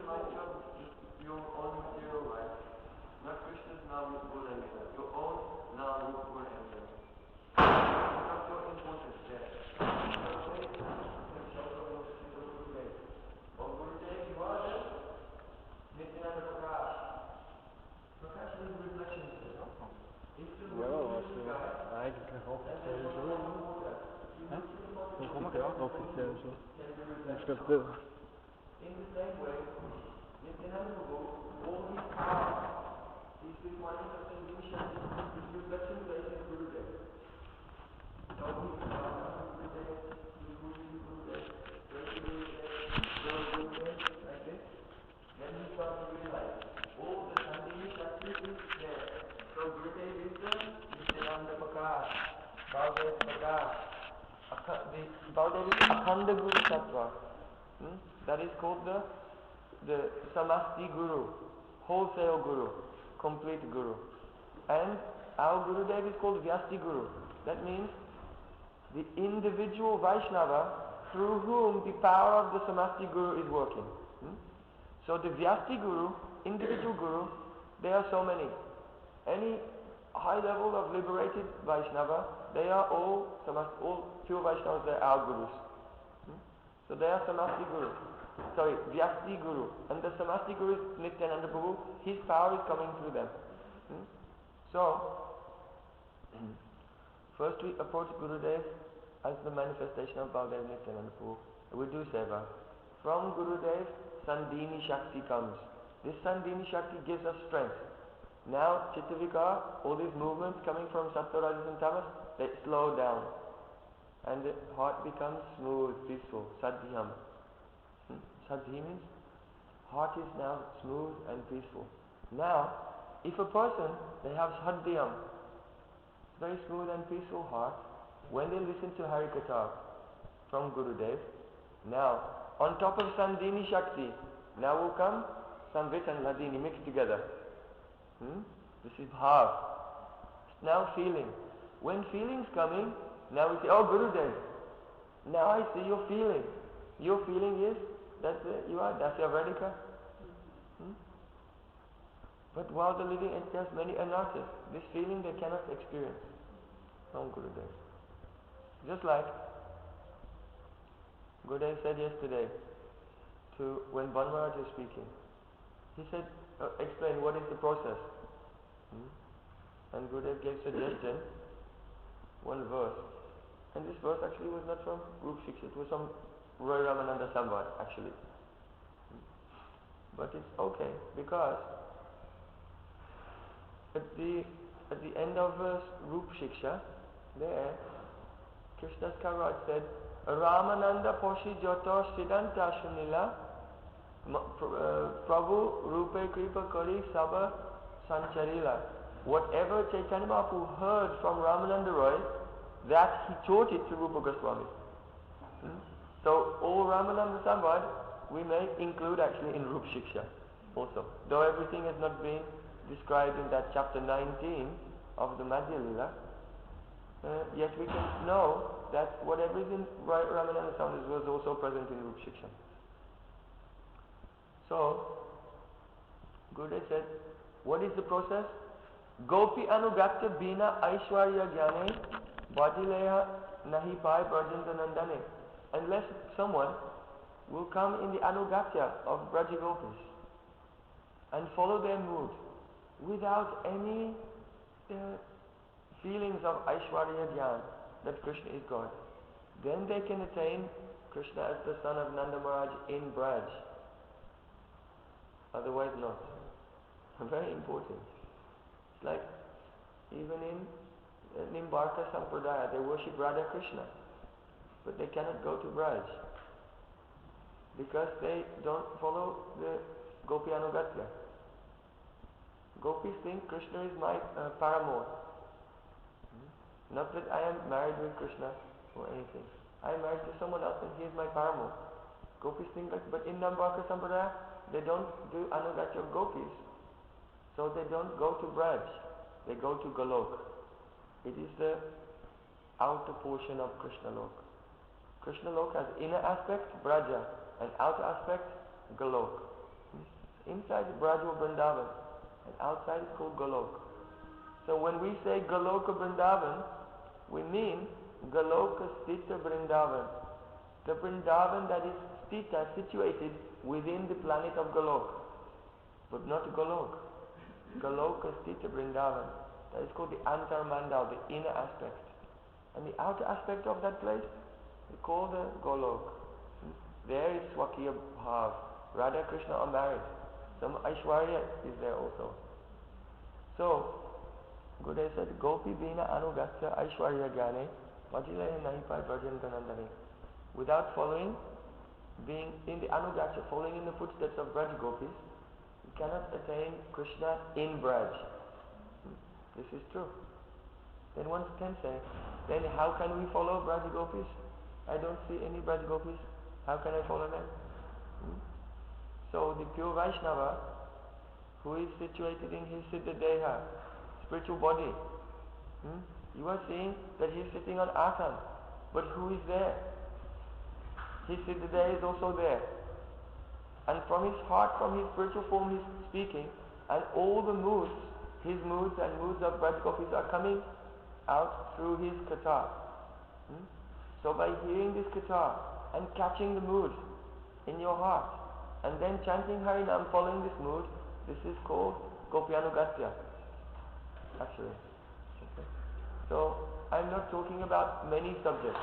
life your own material life, not Krishna's nama-tattva, your own nama-tattva. Not your importance there. On Gurudev, you are there. Nityananda Prakash. Prakash is reflections. Nej, du kan officielt så. Ja? Du kommer kan også officielt så. Jeg skal afsted. In the same way, Nityananda Prabhu, all his power, his refining of sensation, his reflection place in Gurudev. So his power is Gurudev, his Gurudev, like this. Then he starts to realize all the Sandhini Shakti is there. So Gurudev is the Nityananda Prakash, Baldev Prakash. Baldev is Akhanda Guru Tattva. That is called the Samasti Guru, wholesale Guru, complete Guru. And our Gurudev is called Vyasti Guru. That means the individual Vaishnava through whom the power of the Samasti Guru is working. So the Vyasti Guru, individual Guru, there are so many. Any high level of liberated Vaishnava, they are all pure Vaishnavas, they are our Gurus. So they are Samasti Guru. Sorry, Vyasti Guru. And the Samasti Guru is Nityananda Prabhu. His power is coming through them. So, first we approach Gurudev as the manifestation of Baldev Nityananda Prabhu. We do seva. From Gurudev, Sandhini Shakti comes. This Sandhini Shakti gives us strength. Now, Chitta-Vikar, all these movements coming from Sattva, Rajas and Tamas, they slow down. And the heart becomes smooth, peaceful, sadhyam. Sadhi means heart is now smooth and peaceful. Now, if a person, they have sadhyam, very smooth and peaceful heart, when they listen to Harikatha from Gurudev, now, on top of Sandhini Shakti, now will come Samvit and Ladini mixed together. This is bhav. Now feeling. When feeling's coming, now we say, oh Gurudev, now I see your feeling. Your feeling is, that's your Vedika. But while the living entities, many anarthas, this feeling they cannot experience from Gurudev. Just like Gurudev said yesterday, when Ban Maharaj was speaking, he said, explain what is the process. And Gurudev gave suggestion, one verse. And this verse actually was not from Rup Shiksha, it was from Roy Ramananda Samvad actually. But it's okay, because at the end of Rup Shiksha, there, Krishna's Kaviraj said, Ramananda Poshi Joto Siddhanta Shunila Prabhu Rupe Kripa Kari Sabha Sancharila. Whatever Chaitanya Mahaprabhu heard from Ramananda Roy, that he taught it to Rupa Goswami. So all Ramananda Samvad we may include actually in Rup Shiksha also. Though everything has not been described in that chapter 19 of the Madhya Lila, yet we can know that whatever is in Ramananda Samvad was also present in Rup Shiksha. So, Gurudev said, what is the process? Gopi anugatya bina aishwarya jnane bhajileha nahi pai Brajendra Nd. Unless someone will come in the anugatya of Braja Gopis and follow their mood without any feelings of aishwarya jnana that Krishna is God, then they can attain Krishna as the son of Nanda Maharaj in Braj. Otherwise not. Very important. It's like even in Nimbarka Sampradaya, they worship Radha Krishna, but they cannot go to Braj because they don't follow the Gopi Anugatya. Gopis think Krishna is my paramour. Not that I am married with Krishna or anything. I am married to someone else and he is my paramour. Gopis think that, but in Nimbarka Sampradaya, they don't do Anugatya of Gopis. So they don't go to Braj, they go to Golok. It is the outer portion of Krishna Lok. Krishna Lok has inner aspect, Braja, and outer aspect, Golok. Inside is Braj or Vrindavan, and outside is called Golok. So when we say Goloka Vrindavan, we mean Galoka Stita Vrindavan. The Vrindavan that is Stita, situated within the planet of Golok. But not Golok. Galoka Stita Vrindavan. That is called the Antarmandal, the inner aspect. And the outer aspect of that place, we call the Golok. There is Swakiya Bhav. Radha Krishna are married. Some Aishwarya is there also. So, Gurudev said, Gopi Bina Anugatya Aishwarya Gyane Vajilehe Nahipai Brajendra Nd. Without following, being in the Anugatya, following in the footsteps of Braj Gopis, you cannot attain Krishna in Braj. This is true. Then one can say, then how can we follow Braj Gopis? I don't see any Braj Gopis. How can I follow them? So the pure Vaishnava, who is situated in his Siddha Deha, spiritual body, you are seeing that he is sitting on Asana. But who is there? His Siddha Deha is also there. And from his heart, from his spiritual form, he is speaking, and all the moods, his moods and moods of Braj Gopis are coming out through his katha. So by hearing this katha and catching the mood in your heart, and then chanting Harinam, following this mood, this is called Gopyanugatya, actually. Okay. So, I'm not talking about many subjects.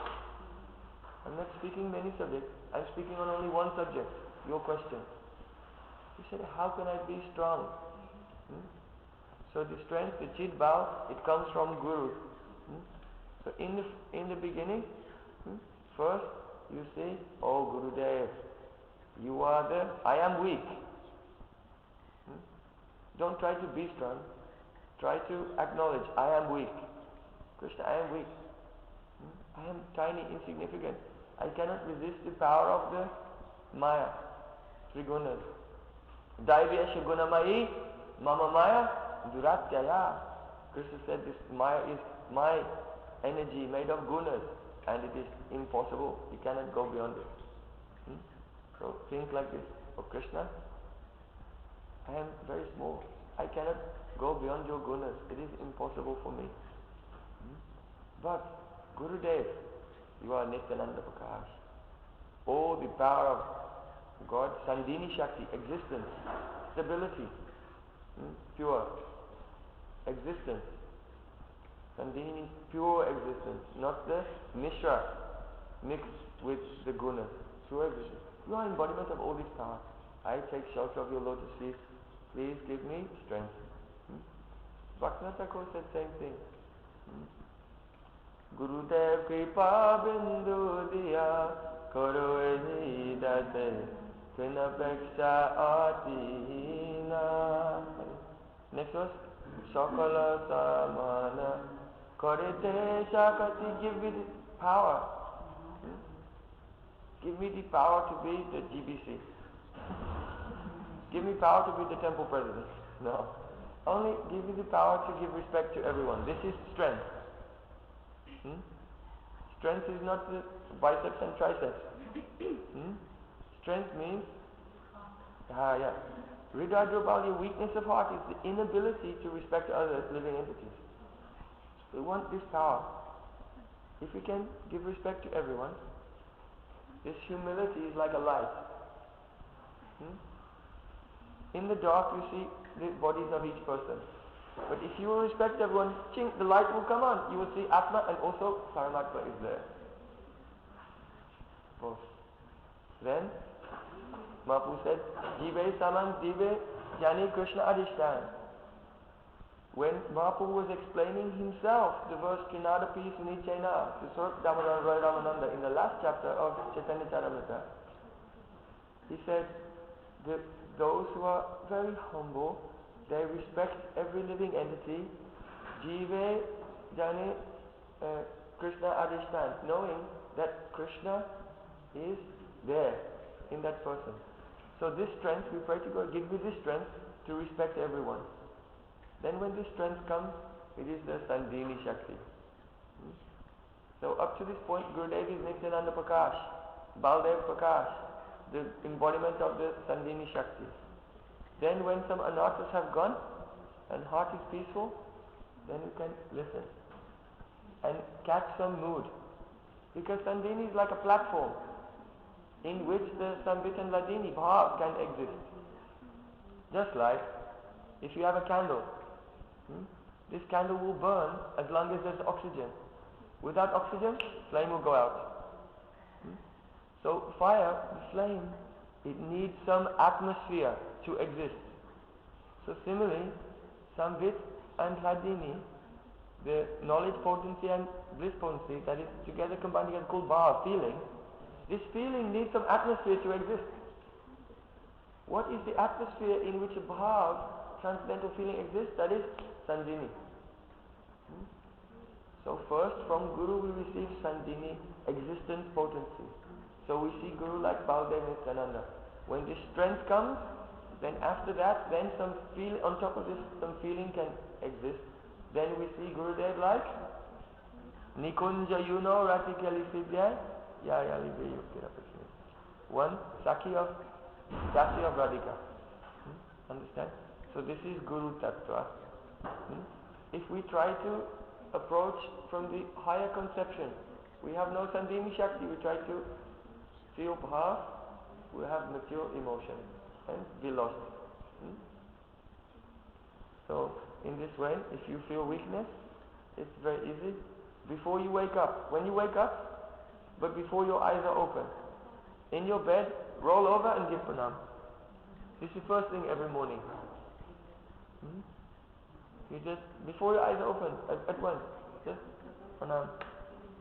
I'm not speaking many subjects. I'm speaking on only one subject, your question. You said, how can I be strong? So the strength, the Chid Bhav, it comes from Guru. So in the beginning, first you say, oh Gurudev, you are the, I am weak. Don't try to be strong. Try to acknowledge, I am weak. Krishna, I am weak. I am tiny, insignificant. I cannot resist the power of the Maya, three gunas. Daivya gunamai, mama Maya, duratyaya. Krishna said this Maya is my energy made of gunas, and it is impossible. You cannot go beyond it. So think like this. Oh Krishna, I am very small. I cannot go beyond your gunas. It is impossible for me. But Gurudev, you are Nityananda Prakash. Oh, the power of God, Sandhini Shakti, existence, stability, pure existence. Sandhini means pure existence, not the Mishra mixed with the gunas. Pure existence. You are embodiment of all this power. I take shelter of your lotus feet. Please give me strength. Bhaktivinoda Thakur said same thing. Gurudev kripa bindu diya karo ehi date tinapeksha atina. Next verse. Sakala samana karite shakati. Give me the power. Give me the power to be the GBC. Give me power to be the temple president. No. Only give me the power to give respect to everyone. This is strength. Strength is not the biceps and triceps. Strength means, Hridayadrupali, weakness of heart is the inability to respect others, living entities. We want this power. If we can give respect to everyone, this humility is like a light. In the dark you see the bodies of each person. But if you will respect everyone, the light will come on. You will see Atma and also Paramatma is there. Both. Then, Mahaprabhu said, Jive Saman Jive Jani Krishna Adishtan. When Mahaprabhu was explaining himself, the verse Trinadapi Sunichena to Swarup Damodar Roy Ramananda in the last chapter of Chaitanya Charitamrita, he said, those who are very humble, they respect every living entity, Jive Jani Krishna Adishtan, knowing that Krishna is there in that person. So this strength, we pray to God, give me this strength to respect everyone. Then when this strength comes, it is the Sandhini Shakti. So up to this point, Gurudev is Nityananda Prakash, Baldev Prakash, the embodiment of the Sandhini Shakti. Then when some anarthas have gone and heart is peaceful, then you can listen and catch some mood. Because Sandhini is like a platform in which the Sambit and Ladini bhav can exist. Just like if you have a candle, this candle will burn as long as there's oxygen. Without oxygen, flame will go out. So fire, the flame, it needs some atmosphere to exist. So similarly, Sambit and Hladini, the knowledge potency and bliss potency, that is together combined together called bhav, feeling. This feeling needs some atmosphere to exist. What is the atmosphere in which a bhav, transcendental feeling exists? That is Sandhini. So first from Guru we receive Sandhini, existence potency. So we see Guru like Baldev Nityananda. When this strength comes, then after that, then some feel on top of this, some feeling can exist. Then we see Gurudev like Nikunja Yuno Ratikali Sidya Yayali Vayukirapasmi. One Saki of Radhika. Understand? So this is Guru Tattva. If we try to approach from the higher conception, we have no Sandhini Shakti, we try to feel bhav, we have mature emotion and be lost. So in this way, if you feel weakness, it's very easy. Before you wake up, when you wake up, but before your eyes are open, in your bed, roll over and give pranam. This is the first thing every morning. You just, before your eyes are open, at once, just pranam.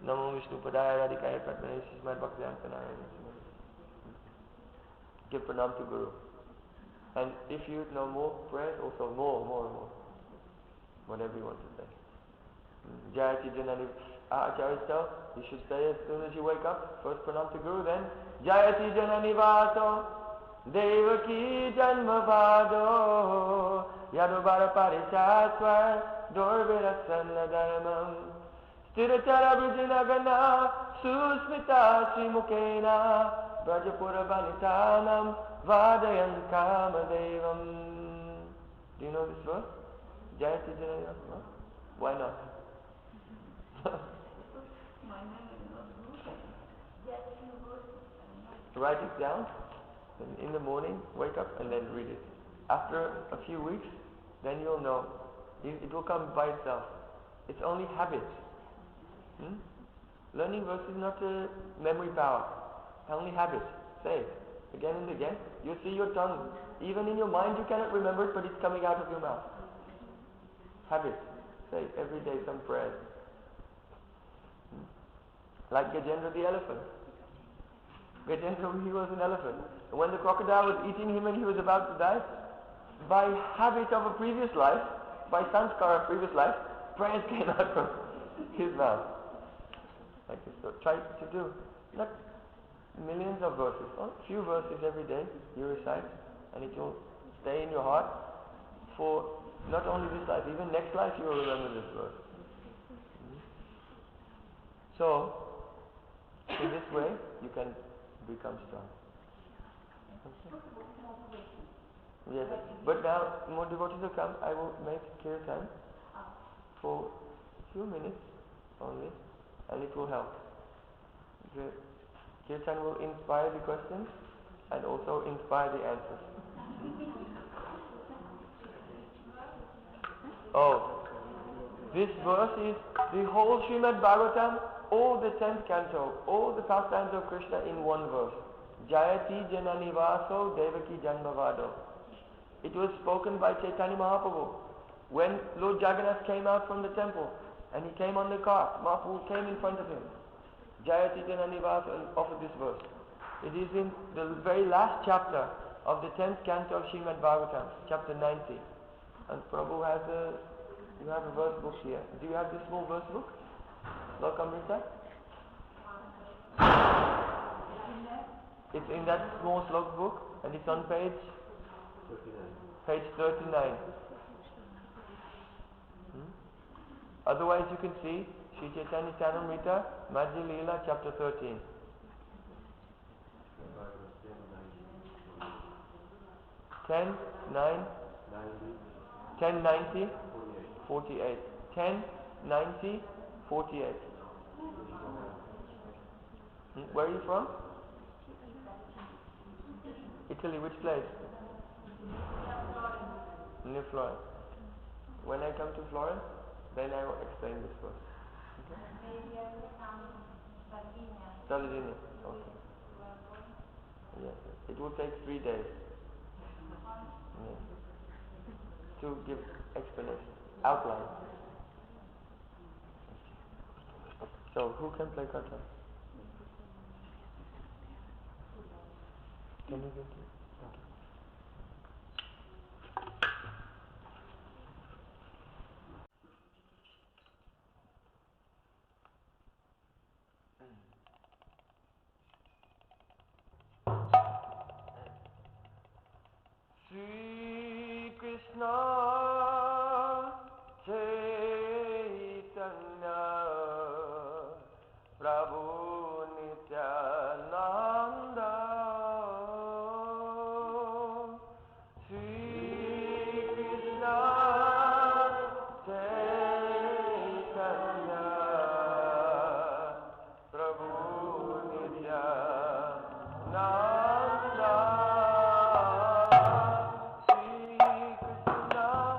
Namo Vishnu Padaya Radhikaya Padmane Srimad Bhakti Give pranam to Guru. And if you know more prayers, also more. Whatever you want to say. Jayati Janani Acharya tell, you should say as soon as you wake up, first pranam to Guru, then Jayati Janani Vaso Devaki Janma Vado Yadubara Parishatva Dorvirasanna Dharmam Stiratara Brajinagana Susmita Srimukena Brajapura Vanitanam Vadayan Kamadevam. Do you know this verse? Jayati Janani Vaso? Why not? Write it down, and in the morning, wake up and then read it. After a few weeks, then you'll know. It will come by itself. It's only habit. Learning verse is not a memory power. Only habit. Say it again and again. You'll see your tongue. Even in your mind you cannot remember it, but it's coming out of your mouth. Habit. Say it every day, some prayers. Like Brajendra the elephant. Brajendra, he was an elephant. And when the crocodile was eating him and he was about to die, by habit of a previous life, by sanskar of previous life, prayers came out from his mouth. Like this. So try to do, not millions of verses, a few verses every day you recite, and it will stay in your heart for not only this life, even next life you will remember this verse. So, in this way, you can become strong. Okay. Yes, but now more devotees will come. I will make kirtan for a few minutes only, and it will help. The kirtan will inspire the questions and also inspire the answers. Oh, this verse is the whole Srimad Bhagavatam, all the 10th canto, all the pastimes of Krishna in one verse. Jayati Janani Vaso Devaki Janmavado. It was spoken by Chaitanya Mahaprabhu when Lord Jagannath came out from the temple and he came on the cart. Mahaprabhu came in front of him. Jayati Janani Vaso, and offered this verse. It is in the very last chapter of the 10th canto of Srimad Bhagavatam, chapter 90. And Prabhu has you have a verse book here. Do you have this small verse book? Lokamrita? It's in that small slok book and it's on page 39. Otherwise you can see Sri Chaitanya Charitamrita, Madhya Lila, chapter 13. 10, 9, 10, 90, 48. 10, 90, 48. Where are you from? Italy, which place? Near Florence. When I come to Florence, then I will explain this first. Okay? Sardinia. Okay. Yes. It will take 3 days. Yes. To give explanation. Outline. So, who can play katha? Can you get it? Sri Krishna Chaitanya Prabhu Nityananda Sri Krishna Chaitanya Prabhu Nityananda Krishna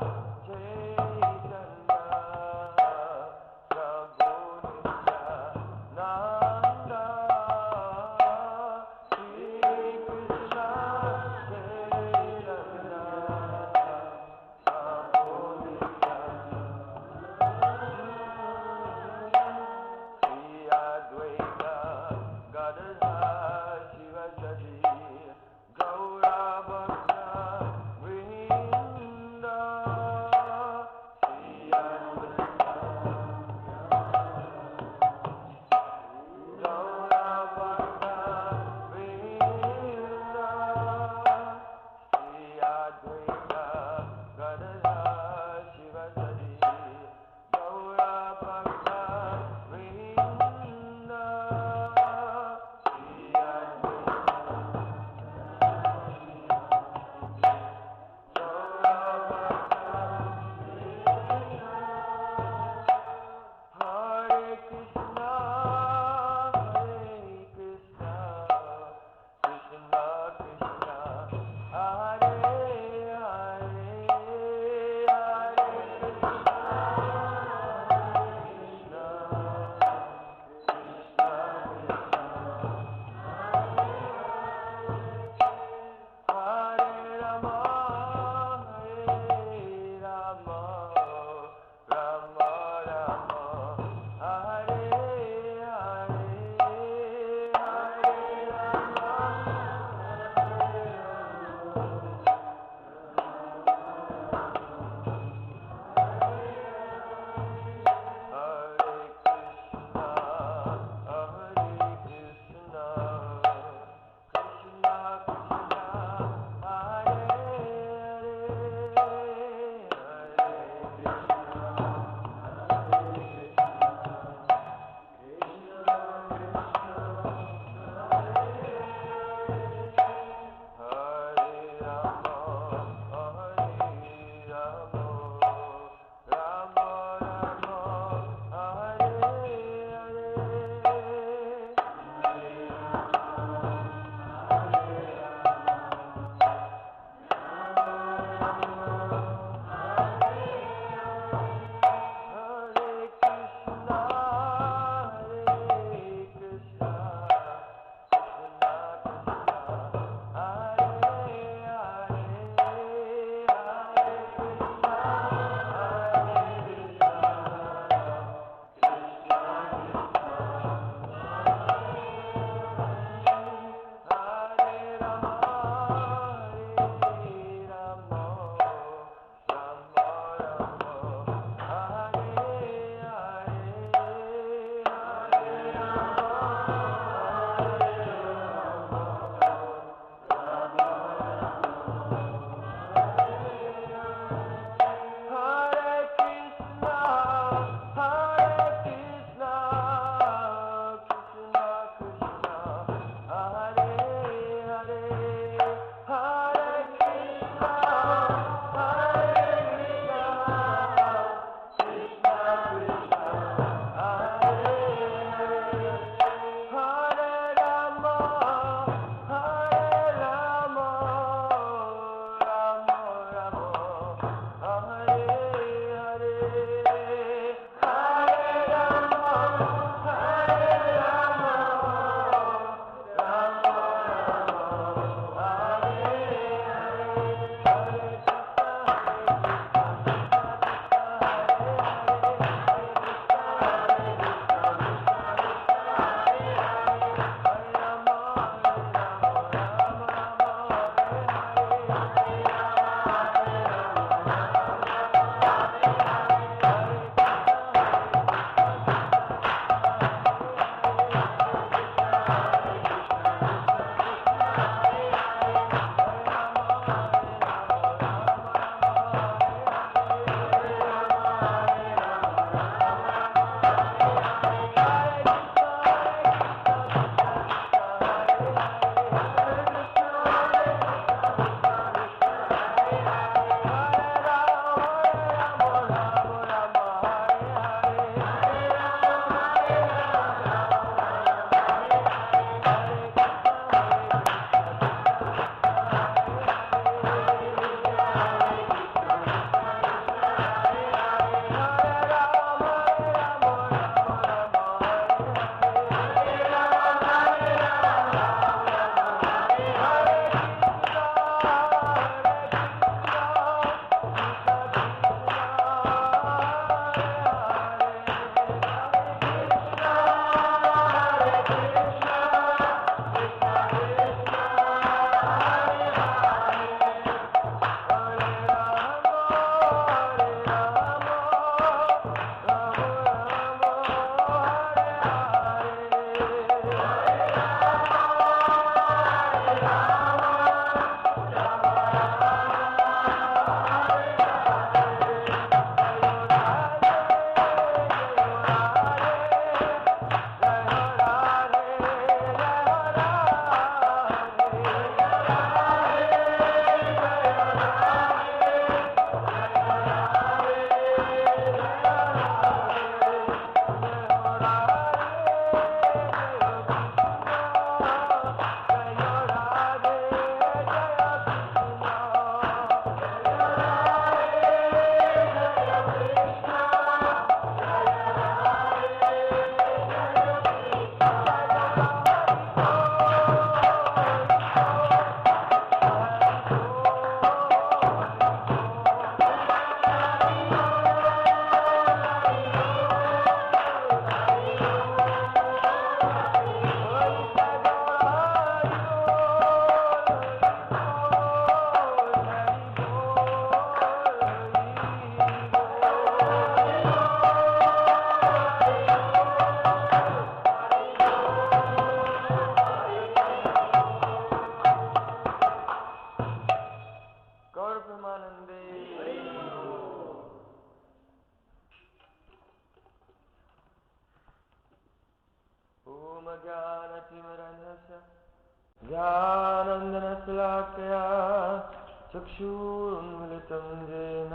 चक्षुरुन्मिलितं येन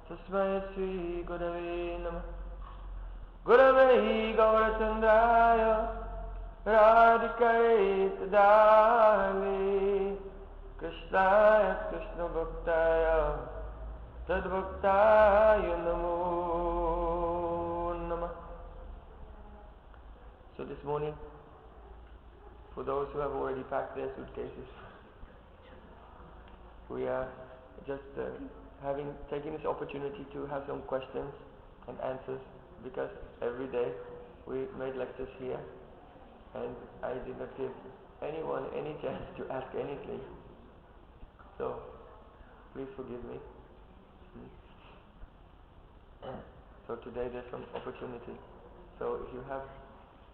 तस्मै श्रीगुरवे नमः। गुरवे गौरचन्द्राय राधिकायै तदालये कृष्णाय कृष्णभक्ताय तद्भक्ताय नमो नमः. So this morning, for those who have already packed their suitcases, we are just taking this opportunity to have some questions and answers, because every day we made lectures here and I did not give anyone any chance to ask anything. So please forgive me. So today there's some opportunity. So if you have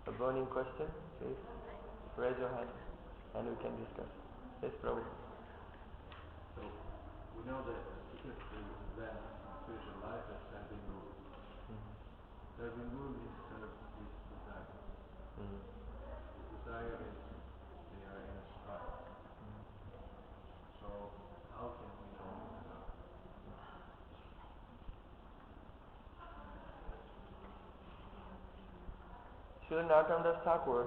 a burning question, please raise your hand and we can discuss. Yes, Prabhu. So we know that the secret to then spiritual life is serving Guru. Serving Guru means serve his desire. His desire is they are in a strife. So how can we know his love? Srila Narottam Thakur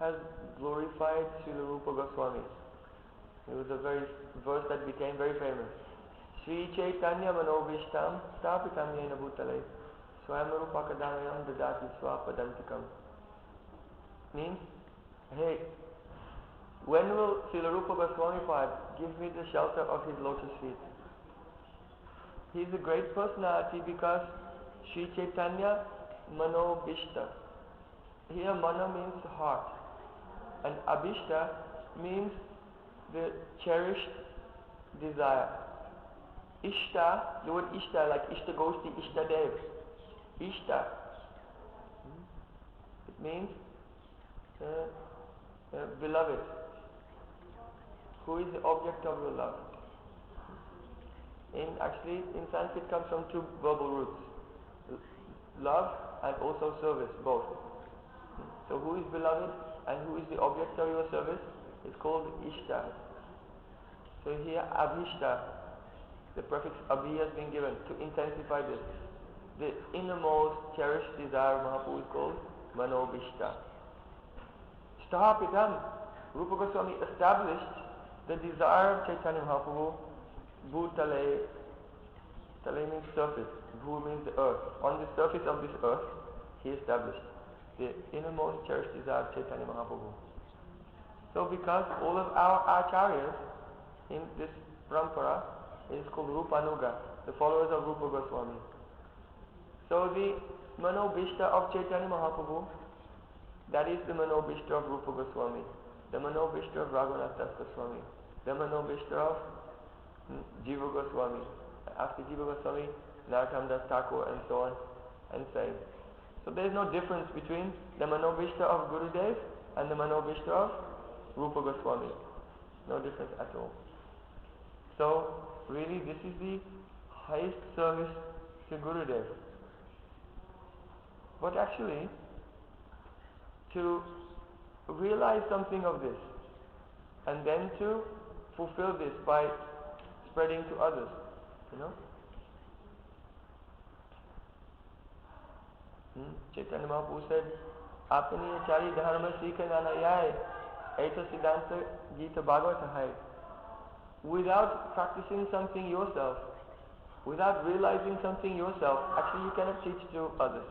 has glorified Srila Rupa Goswami. It was a very verse that became very famous. Sri Chaitanya Manovishtam Stapitam Yena Bhutale Swayam Rupakadamayam Dadati Swapadantikam. Means, hey, when will Srila Rupa Goswami give me the shelter of his lotus feet? He is a great personality because Sri Chaitanya Manobishta. Here Mana means heart and Abhishta means the cherished desire. Ishta, the word Ishta, like Ishta Gosti, Ishta Dev. Ishta. It means beloved. Who is the object of your love? In Sanskrit comes from two verbal roots. Love and also service, both. So who is beloved and who is the object of your service? It's called Ishta. So here Abhishta, the prefix Abhi has been given to intensify this. The innermost cherished desire of Mahaprabhu is called Manobishta. Stapitam, Rupa Goswami established the desire of Chaitanya Mahaprabhu, Bhutale. Tale means surface, Bhu means the earth. On the surface of this earth, he established the innermost cherished desire of Chaitanya Mahaprabhu. So because all of our acharyas in this parampara is called Rupanuga, the followers of Rupa Goswami. So the Manobishta of Chaitanya Mahaprabhu, that is the Manobishta of Rupa Goswami, the Manobishta of Raghunath Das Goswami, the Manobishta of Jiva Goswami. After Jiva Goswami, Narottam Das Thakur and so on and saying. So there is no difference between the Manobishta of Gurudev and the Manobishta of Rupa Goswami. No difference at all. So really this is the highest service to Gurudev. But actually, to realize something of this and then to fulfill this by spreading to others, Chaitanya Mahaprabhu said, Apani achari dharma sikha nanayai eta siddhanta gita bhagavata hai. Without practicing something yourself, without realizing something yourself, actually you cannot teach to others.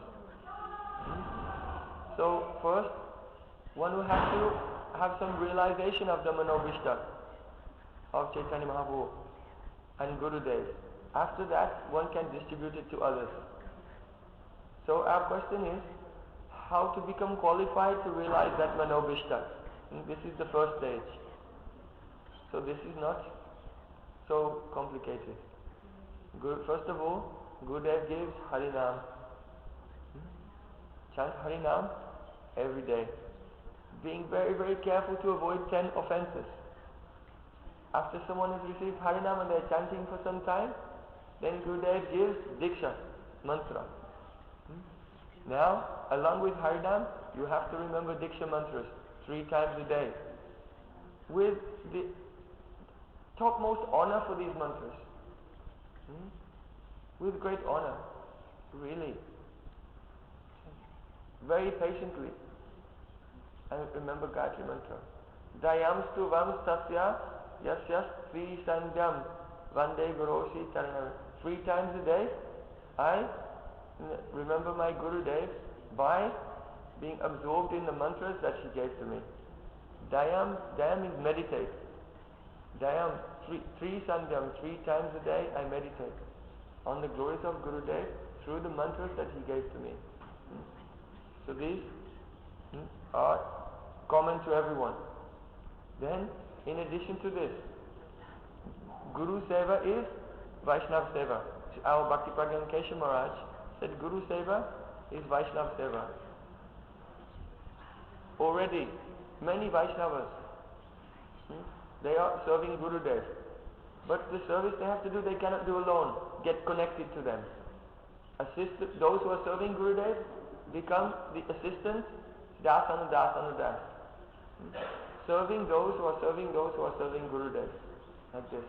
So first, one will have to have some realization of the Manobishta of Chaitanya Mahaprabhu and Gurudev. After that, one can distribute it to others. So our question is, how to become qualified to realize that Manobishta. This is the first stage. So this is not so complicated. First of all, Gurudev gives Harinam. Chant Harinam every day. Being very, very careful to avoid 10 offenses. After someone has received Harinam and they are chanting for some time, then Gurudev gives diksha, mantra. Now, along with Harinam, you have to remember diksha mantras 3 times a day. With the topmost honor for these mantras. With great honor, really. Very patiently. And remember Gayatri mantra. Dayam stuvam sasya yasyas tri sandhyam vande guroshi taranam. 3 times a day, I remember my Gurudev by being absorbed in the mantras that he gave to me. Dayam means meditate. Dayam, 3 sandhyam, 3 times a day I meditate on the glories of Gurudev through the mantras that he gave to me. So these are common to everyone. Then, in addition to this, Guru Seva is Vaishnav Seva. Our Bhakti Pragyan Kesha Maharaj said Guru Seva is Vaishnav Seva. Already, many Vaishnavas, they are serving Gurudev. But the service they have to do, they cannot do alone. Get connected to them. Those who are serving Gurudev become the assistants, das anu das. Serving those who are serving Gurudev. Like this.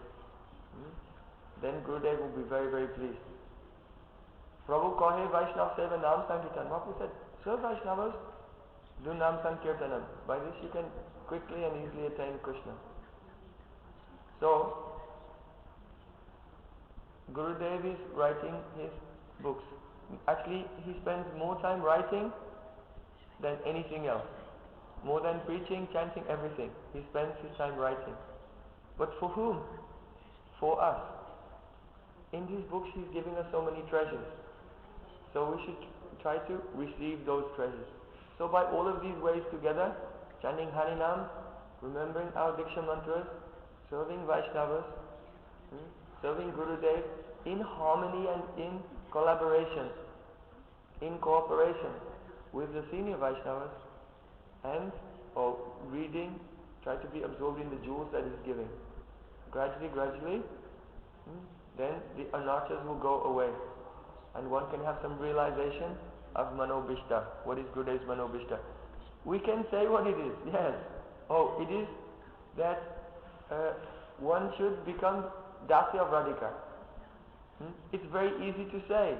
Then Gurudev will be very, very pleased. Prabhu kahe Vaishnav Seva Nam Sankirtan. Prabhu said, serve Vaishnavas, do Nam Sankirtanam. By this you can quickly and easily attain Krishna. So, Gurudev is writing his books. Actually, he spends more time writing than anything else. More than preaching, chanting, everything. He spends his time writing. But for whom? For us. In these books, he's giving us so many treasures. So we should try to receive those treasures. So by all of these ways together, chanting Harinam, remembering our diksha mantras, serving Vaishnavas, serving Gurudev in harmony and in collaboration, in cooperation with the senior Vaishnavas, and reading, try to be absorbed in the jewels that he's giving. Gradually, then the anarthas will go away, and one can have some realization of manobhishta. What is Gurudev's manobhishta? We can say what it is, yes. It is that one should become dasya of Radhika. It's very easy to say,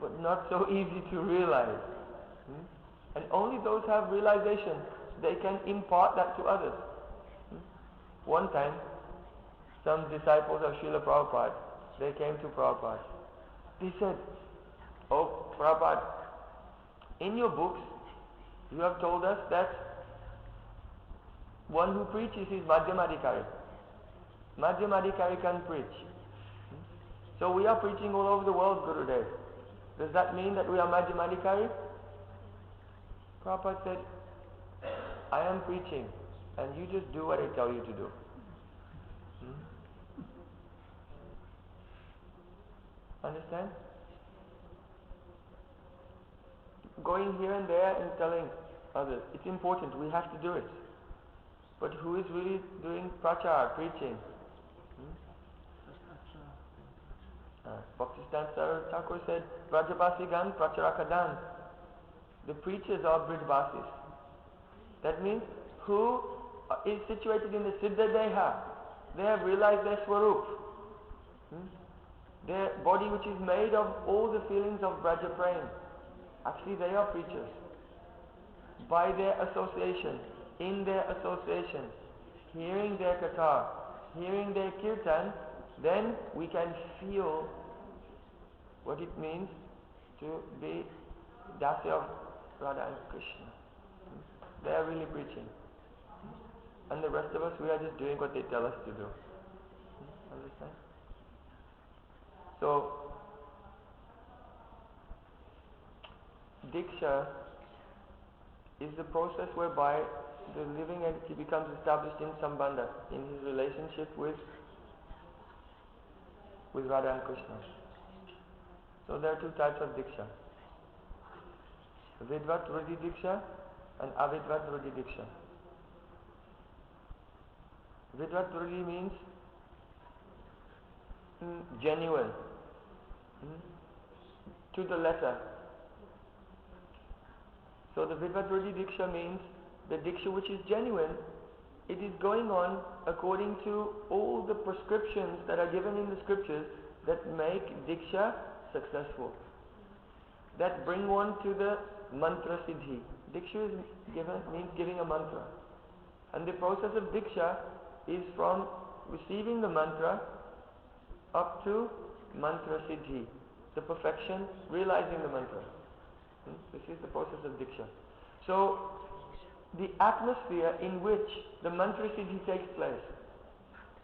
but not so easy to realize. And only those who have realization, they can impart that to others. One time, some disciples of Srila Prabhupada, they came to Prabhupada. They said, "Oh, Prabhupada, in your books, you have told us that one who preaches is Madhyamadikari. Madhyamadikari can preach. So we are preaching all over the world, Gurudev. Does that mean that we are Madhyamadikari?" Prabhupada said, "I am preaching, and you just do what I tell you to do." Understand? Going here and there and telling others, it's important, we have to do it. But who is really doing prachar, preaching? Bhakti Siddhanta Thakur said, Brajabasigan pracharakadan. The preachers are Brijvasis. That means who is situated in the Siddha Deha. They have realized their Swarup. Their body which is made of all the feelings of Braja Prem. Actually they are preachers. By their association, in their association, hearing their katha, hearing their kirtan, then we can feel what it means to be Dasya of Radha and Krishna. They are really preaching. And the rest of us, we are just doing what they tell us to do. Understand? So, diksha is the process whereby the living entity becomes established in sambandha, in his relationship with Radha and Krishna. So there are 2 types of diksha. Vidvat Rudi Diksha and Avidvat Rudi Diksha. Vidvat Rudi means genuine, to the letter. So the Vidvat Rudi Diksha means the Diksha which is genuine it is going on according to all the prescriptions that are given in the scriptures that make diksha successful, that bring one to the mantra siddhi. Diksha means giving a mantra, and the process of diksha is from receiving the mantra up to mantra siddhi, the perfection, realizing the mantra. This is the process of diksha. So the atmosphere in which the mantra siddhi takes place,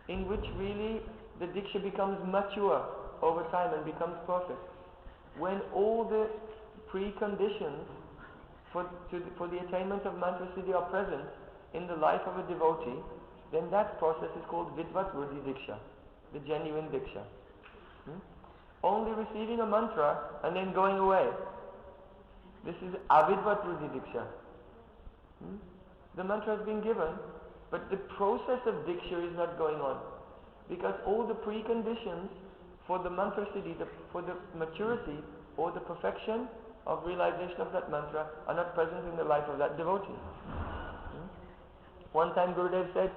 in which really the diksha becomes mature over time and becomes perfect, when all the preconditions for the attainment of mantra siddhi are present in the life of a devotee, then that process is called vidvat ruci diksha, the genuine diksha. Only receiving a mantra and then going away, this is avidvat ruci diksha. The mantra has been given, but the process of diksha is not going on, because all the preconditions for the mantra siddhi, for the maturity or the perfection of realization of that mantra are not present in the life of that devotee. One time Gurudev said,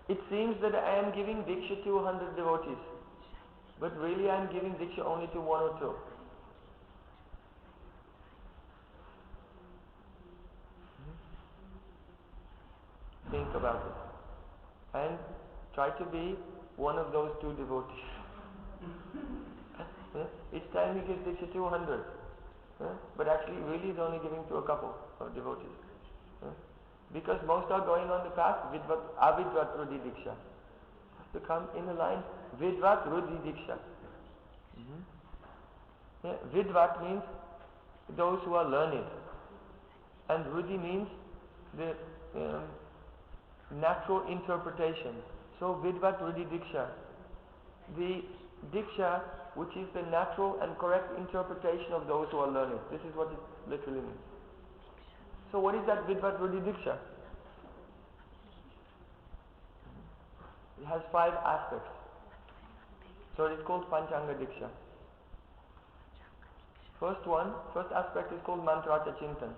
it seems that I am giving diksha to 100 devotees, but really I am giving diksha only to 1 or 2. Think about it and try to be one of those 2 devotees. Each time he gives diksha to 100, but actually really is only giving to a couple of devotees. Because most are going on the path avidvat ruci diksha. Has to come in the line vidvat ruci diksha. Vidvat means those who are learned, and ruci means the natural interpretation. So vidvat ruci diksha, the diksha which is the natural and correct interpretation of those who are learned. This is what it literally means. So what is that vidvat ruci diksha? It has 5 aspects. So it is called panchanga diksha. First aspect is called mantrata chintan.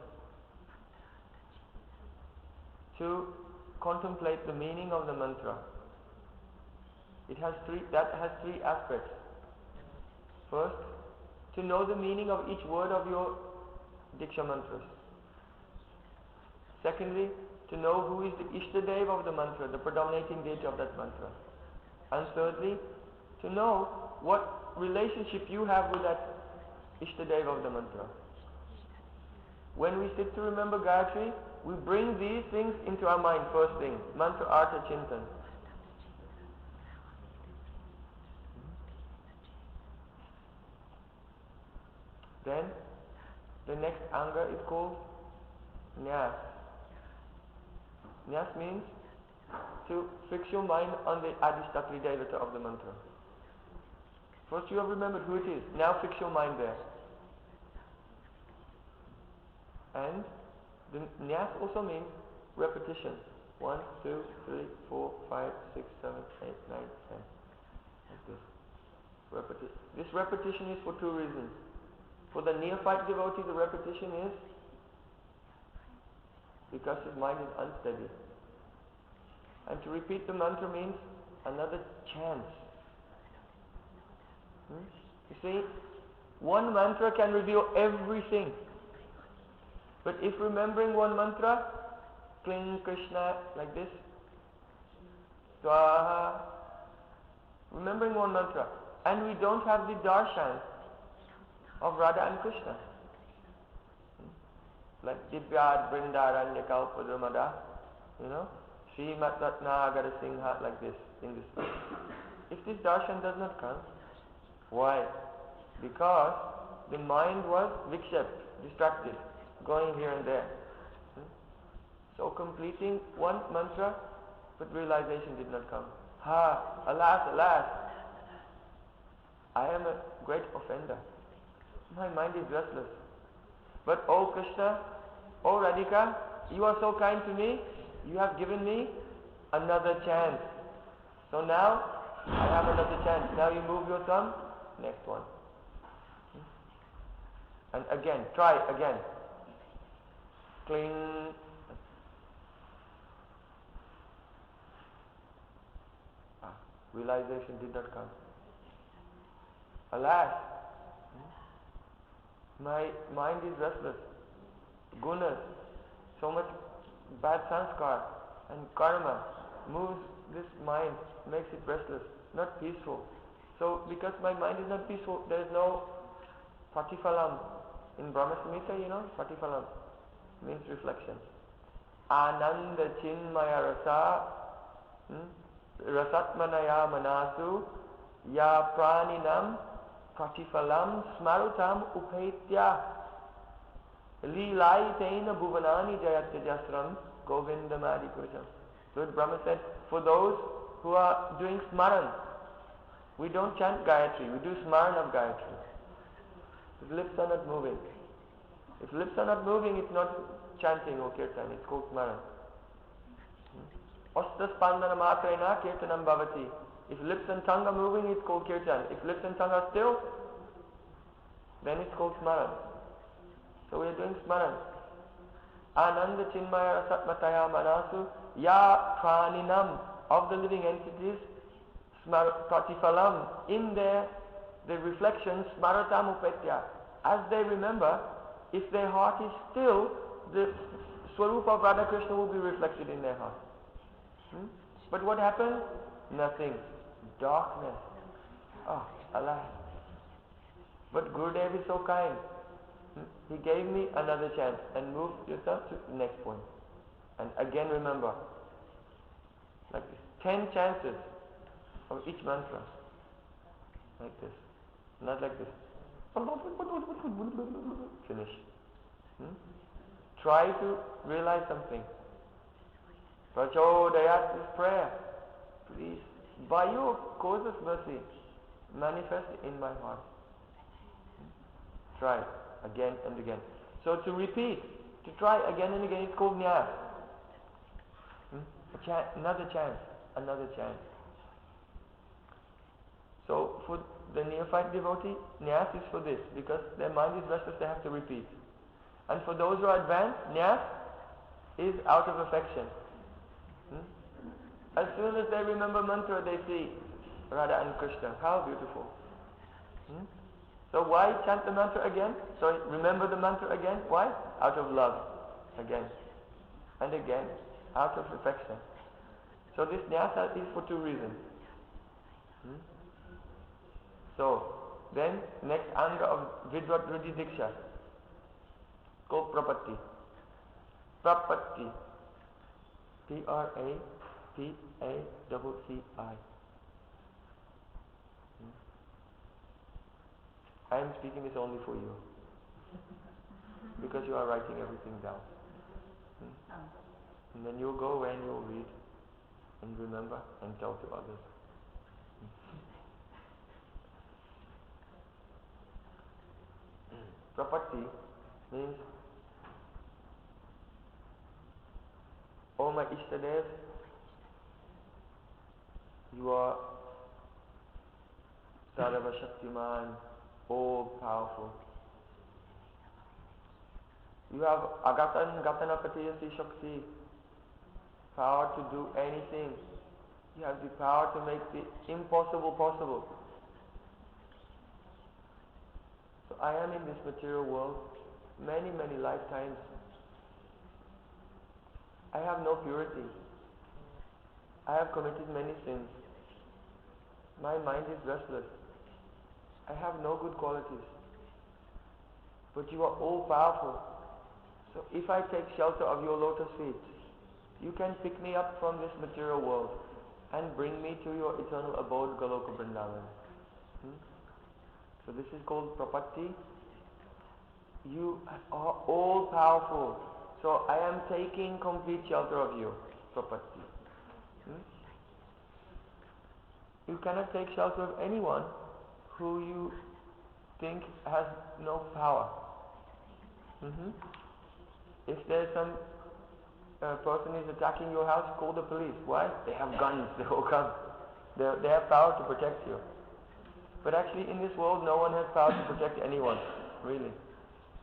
To contemplate the meaning of the mantra. That has 3 aspects. First, to know the meaning of each word of your diksha mantras. Secondly, to know who is the Ishtadev of the mantra, the predominating deity of that mantra. And thirdly, to know what relationship you have with that Ishtadev of the mantra. When we sit to remember Gayatri, we bring these things into our mind first thing, mantra artha chintan. Then, the next anga is called nyas. Nyas means to fix your mind on the adhisthapri devata of the mantra. First you have remembered who it is, now fix your mind there. And the nyas also means repetition. 1, 2, 3, 4, 5, 6, 7, 8, 9, 10. Like this. This repetition is for 2 reasons. For the neophyte devotee, the repetition is because his mind is unsteady. And to repeat the mantra means another chance. You see, one mantra can reveal everything. But if remembering one mantra, cling Krishna like this, Swaha, remembering one mantra, and we don't have the darshan of Radha and Krishna, like Divyad Vrindaranya Kalpadramada, Srimat Ratnagara Singha, like this, in this way. If this darshan does not come, why? Because the mind was vikshept, distracted, going here and there. So completing one mantra, but realization did not come. Alas, alas, I am a great offender. My mind is restless. But oh Krishna, oh Radhika, you are so kind to me, you have given me another chance. So now, I have another chance. Now you move your thumb, next one. And again, try again. Cling. Realization did not come. Alas, my mind is restless. Gunas, so much bad sanskar and karma moves this mind, makes it restless, not peaceful. So because my mind is not peaceful, there is no patifalam. In Brahma Samhita, you know, patifalam means reflection. Ananda chinmaya rasa rasatmanaya manasu ya praninam patifalam smarutam upaitya lilaitena bhuvanani jayatyajasram govindamadi kutam. So Brahma said, for those who are doing smaran, we don't chant Gayatri, we do smaran of Gayatri. If lips are not moving. If lips are not moving, it's not chanting or kirtan, it's called smaran. Osta spandana matrena kirtanam bhavati. If lips and tongue are moving, it's called kirtan. If lips and tongue are still, then it's called smaran. So we are doing smaran. Ananda chinmaya rasatmataya manasu ya praninam, of the living entities, pratifalam, in their reflections, smaratam upetya. As they remember, if their heart is still, the Swarupa of Radha Krishna will be reflected in their heart. But what happened? Nothing. Darkness. Oh, alas. But Gurudev is so kind. He gave me another chance and moved yourself to the next point. And again remember, like this, 10 chances of each mantra. Like this. Not like this. Finish. Try to realize something. Prachodayat is prayer. Please, by your cause of mercy, manifest in my heart. Try again and again. So to repeat, to try again and again, it's called nyas. Another chance, another chance. So for the neophyte devotee, nyas is for this, because their mind is restless, they have to repeat. And for those who are advanced, nyas is out of affection. As soon as they remember mantra, they see Radha and Krishna. How beautiful. So why chant the mantra again? So remember the mantra again. Why? Out of love. Again. And again. Out of affection. So this nyasa is for two reasons. So, then next anga of Vidvat Ruci Diksha, called Prapatti. Prapatti. P-R-A-P-A-T-T-I. I am speaking this only for you. Because you are writing everything down. And then you'll go away and you'll read and remember and tell to others. Prapatti means, oh my Ishtadev, you are Sarva Shaktiman, all powerful. You have Agatan Gatanapatiyasi Shakti, power to do anything. You have the power to make the impossible possible. So I am in this material world many, many lifetimes. I have no purity. I have committed many sins. My mind is restless. I have no good qualities. But you are all powerful. So if I take shelter of your lotus feet, you can pick me up from this material world and bring me to your eternal abode, Goloka Vrindavan. So this is called Prapatti. You are all powerful. So I am taking complete shelter of you, Prapatti. You cannot take shelter of anyone who you think has no power. If there's some person is attacking your house, call the police. Why? They have guns, they will come. They have power to protect you. But actually in this world no one has power to protect anyone, really.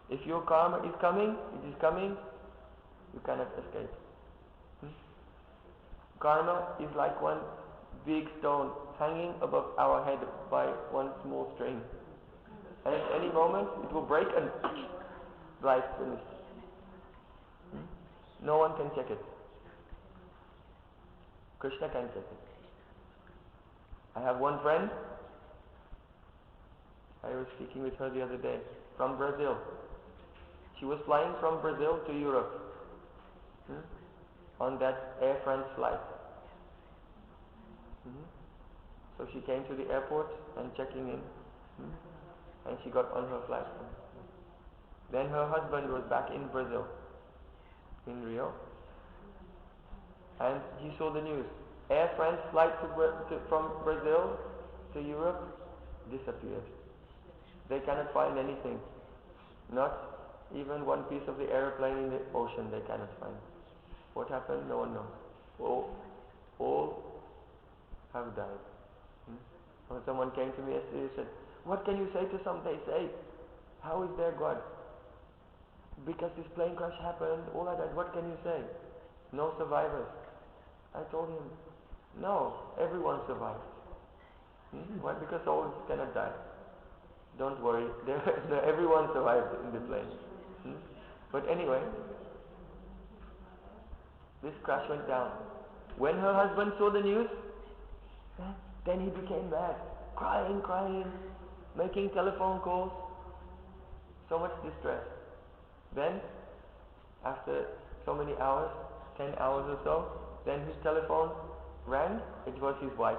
If your karma is coming, it is coming, you cannot escape. Karma is like one big stone hanging above our head by one small string. And at any moment it will break and life finished. No one can check it. Krishna can check it. I have one friend, I was speaking with her the other day, from Brazil. She was flying from Brazil to Europe on that Air France flight. So she came to the airport and checking in, and she got on her flight. Then her husband was back in Brazil, in Rio, and he saw the news. Air France flight from Brazil to Europe disappeared. They cannot find anything. Not even one piece of the airplane in the ocean they cannot find. What happened? No one knows. All have died. When someone came to me yesterday and said, what can you say to some? They say, how is their God? Because this plane crash happened, all like that, what can you say? No survivors. I told him, no, everyone survived. Why? Because souls cannot die. Don't worry, everyone survived in the plane. But anyway, this crash went down. When her husband saw the news, then he became mad, crying, making telephone calls, so much distress. Then, after so many hours, 10 hours or so, then his telephone rang. It was his wife.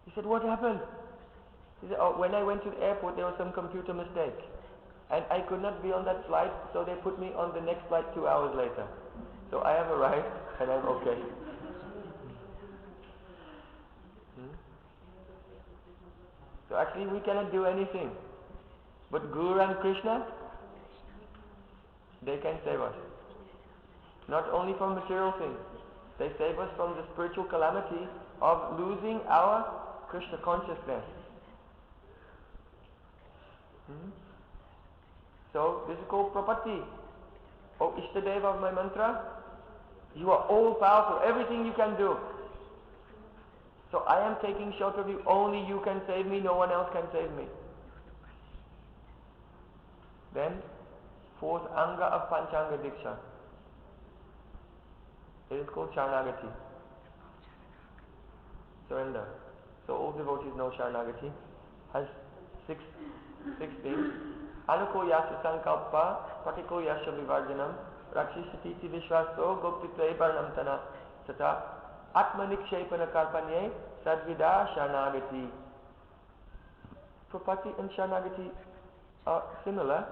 He said, what happened? He said, when I went to the airport, there was some computer mistake. And I could not be on that flight, so they put me on the next flight 2 hours later. So I have arrived, and I'm okay. So actually we cannot do anything. But Guru and Krishna, they can save us. Not only from material things, they save us from the spiritual calamity of losing our Krishna consciousness. So this is called Prapatti. Oh Ishtadeva of my mantra, you are all powerful, everything you can do. So I am taking shelter of you, only you can save me, no one else can save me. Then, fourth anga of Panchanga Diksha. It is called Sharanagati. Surrender. So all devotees know Sharanagati. Has six things. Anuko yasya sankalpa, patiko yasya vivarjanam, rakshishati vishwaso, gopti varnam tana, tata, atmanikshepana karpanye, sadvida Sharanagati. Prapatti and Sharanagati are similar.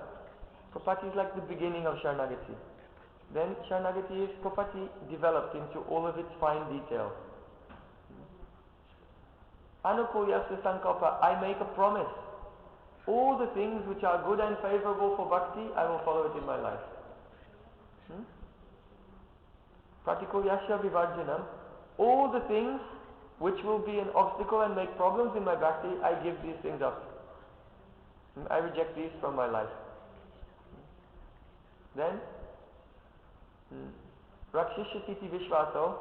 Prapatti is like the beginning of Sharanagati. Then Sharanagati is Prapatti developed into all of its fine detail. Anukulyasya sankalpa, I make a promise. All the things which are good and favorable for bhakti, I will follow it in my life. Pratikulyasya vivarjanam, all the things which will be an obstacle and make problems in my bhakti, I give these things up. I reject these from my life. Then, Rakshishati Vishvaso,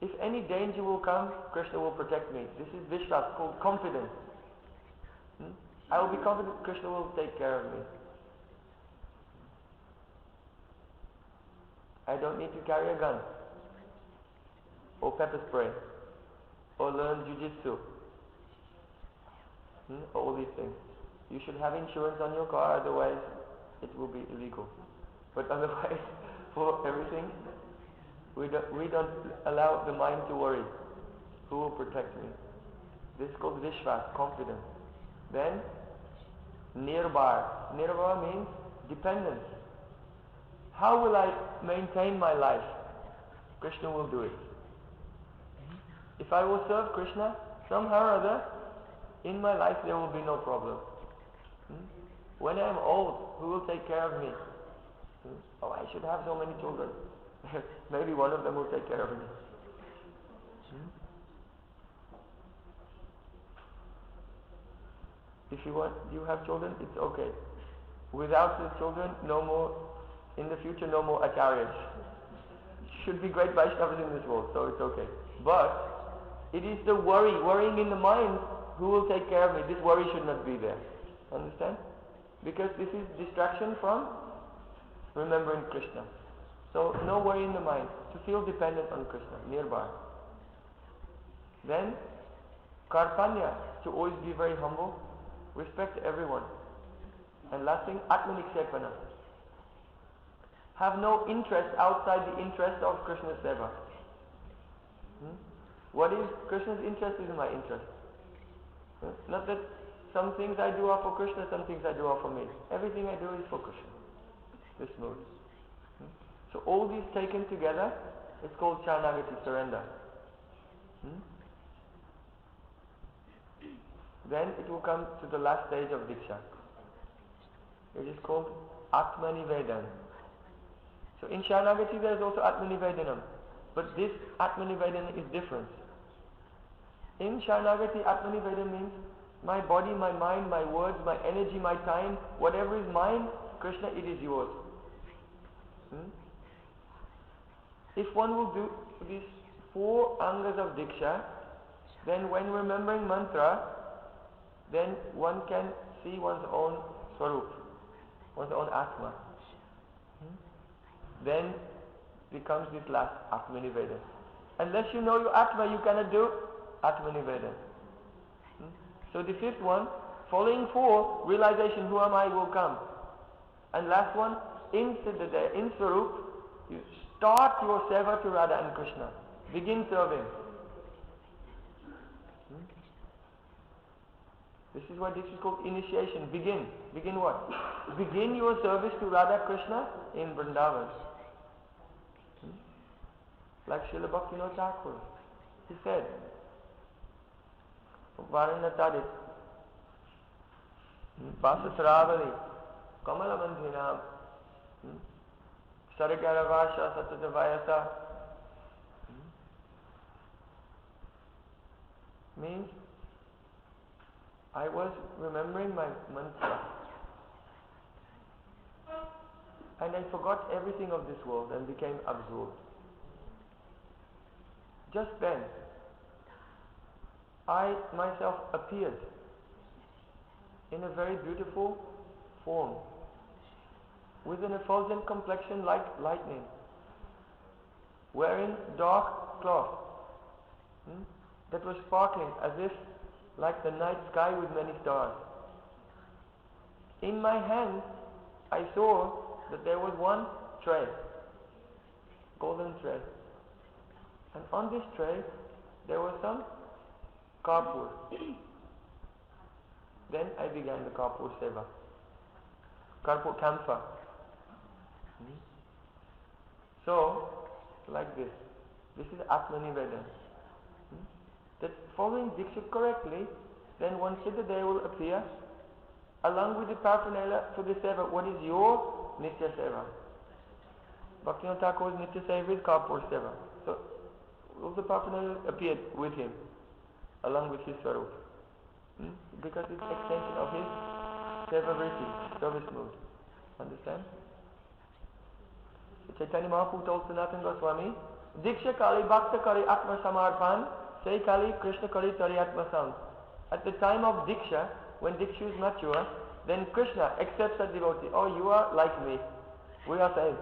if any danger will come, Krishna will protect me. This is Vishwas, called confidence. I will be confident Krishna will take care of me. I don't need to carry a gun, or pepper spray, or learn jujitsu, all these things. You should have insurance on your car, otherwise it will be illegal. But otherwise, for everything, we don't allow the mind to worry. Who will protect me? This is called Vishwas, confidence. Then, Nirbar. Nirbar means dependence. How will I maintain my life? Krishna will do it. If I will serve Krishna, somehow or other, in my life there will be no problem. When I am old, who will take care of me? Oh, I should have so many children. Maybe one of them will take care of me. If you have children, it's okay. Without the children, no more, in the future, no more acharyas. should be great Vaishnavas in this world, so it's okay. But it is the worrying in the mind, who will take care of me? This worry should not be there. Understand? Because this is distraction from remembering Krishna. So no worry in the mind, to feel dependent on Krishna, nearby. Then, karpanya, to always be very humble, respect everyone. And last thing, atmanikshepana. Have no interest outside the interest of Krishna's seva. What is Krishna's interest is my interest. Not that some things I do are for Krishna, some things I do are for me. Everything I do is for Krishna. This mood. So all these taken together, it's called Sharanagati, surrender. Then it will come to the last stage of diksha. It is called Atmanivedan. So in Sharanagati there is also Atmanivedanam. But this Atmanivedan is different. In Sharanagati, Atmanivedan means my body, my mind, my words, my energy, my time, whatever is mine, Krishna, it is yours. If one will do these 4 angas of diksha, then when remembering mantra, then one can see one's own swarup, one's own atma. Then becomes this last Atmanivedan. Unless you know your atma, you cannot do Atmanivedan. So the 5th one, following 4, realization, who am I, will come. And last one, in Siddhadaya, in Swarup, you start your seva to Radha and Krishna. Begin serving. This is what this is called initiation. Begin. Begin what? Begin your service to Radha Krishna in Vrindavan. Like Srila Bhaktivinoda Thakur. He said, Varanatadit, Vasasravali, Kamala Bandhinam, Saragaravasha Satadavayasa. Means, I was remembering my mantra and I forgot everything of this world and became absorbed. Just then, I myself appeared in a very beautiful form with an effulgent complexion like lightning, wearing dark cloth that was sparkling as if like the night sky with many stars. In my hand, I saw that there was one tray, golden tray. And on this tray, there was some karpur. Then I began the karpur seva. Karpur kampa. So, like this. This is Atmanivedan. That following diksha correctly, then one Siddhadaya will appear along with the paraphernalia for the seva. What is your Nitya seva? Bhaktivinoda Thakur's Nitya seva is Karpur seva. So, all the paraphernalia appeared with him along with his swarup. Because it's extension of his seva vritti, service mood. Understand? So Chaitanya Mahaprabhu told Sanatana Goswami, Diksha Kali Bhakta Kari Atma Samarpan, Say Kali Krishna Kali Tari Atma Sam. At the time of Diksha, when Diksha is mature, then Krishna accepts a devotee. Oh, you are like me. We are same.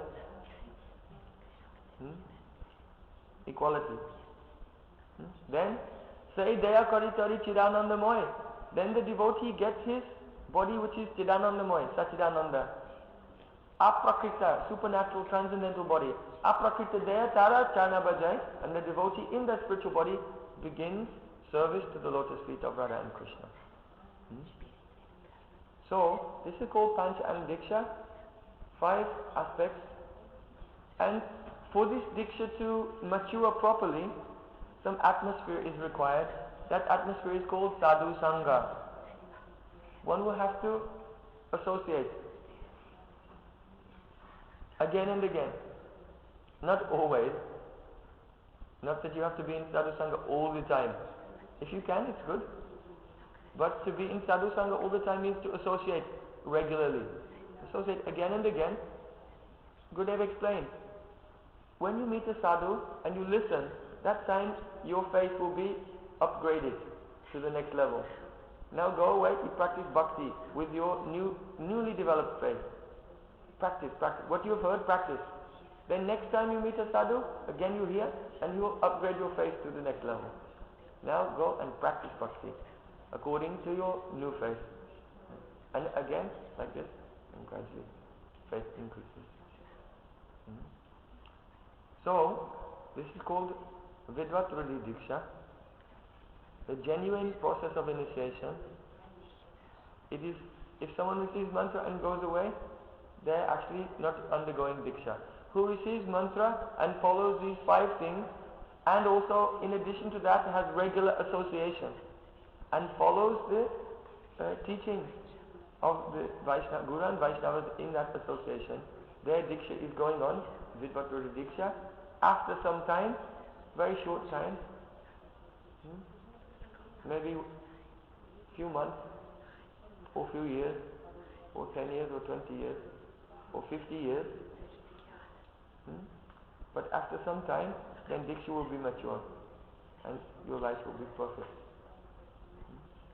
Equality. Then, say Daya Kari Tari Chidanandamoy. Then the devotee gets his body which is Chidanandamoy, Sachidananda. Aprakrita, supernatural, transcendental body. Aprakrita Daya Tara Charna Bhajai. And the devotee in that spiritual body begins service to the lotus feet of Radha and Krishna. So, this is called Pancha and Diksha. 5 aspects. And for this Diksha to mature properly, some atmosphere is required. That atmosphere is called Sadhu Sangha. One will have to associate again and again. Not always. Not that you have to be in Sadhu Sangha all the time. If you can, it's good. But to be in Sadhu Sangha all the time means to associate regularly. Associate again and again. Gurudev explained. when you meet a sadhu and you listen, that time your faith will be upgraded to the next level. Now go away, you practice bhakti with your newly developed faith. Practice. What you have heard, practice. Then next time you meet a sadhu, again you hear, and you will upgrade your faith to the next level. Now go and practice bhakti according to your new faith. And again, like this, and gradually faith increases. So, this is called Vidvat Rudi Diksha, the genuine process of initiation. It is, if someone receives mantra and goes away, they are actually not undergoing Diksha. Who receives mantra and follows these 5 things, and also in addition to that has regular association and follows the teachings of the Vaishnava, Guru and Vaishnavas in that association, their Diksha is going on, Vidvat Rudi Diksha. After some time, very short time, maybe few months, or few years, or 10 years, or 20 years, or 50 years, but after some time, then Diksha will be mature, and your life will be perfect.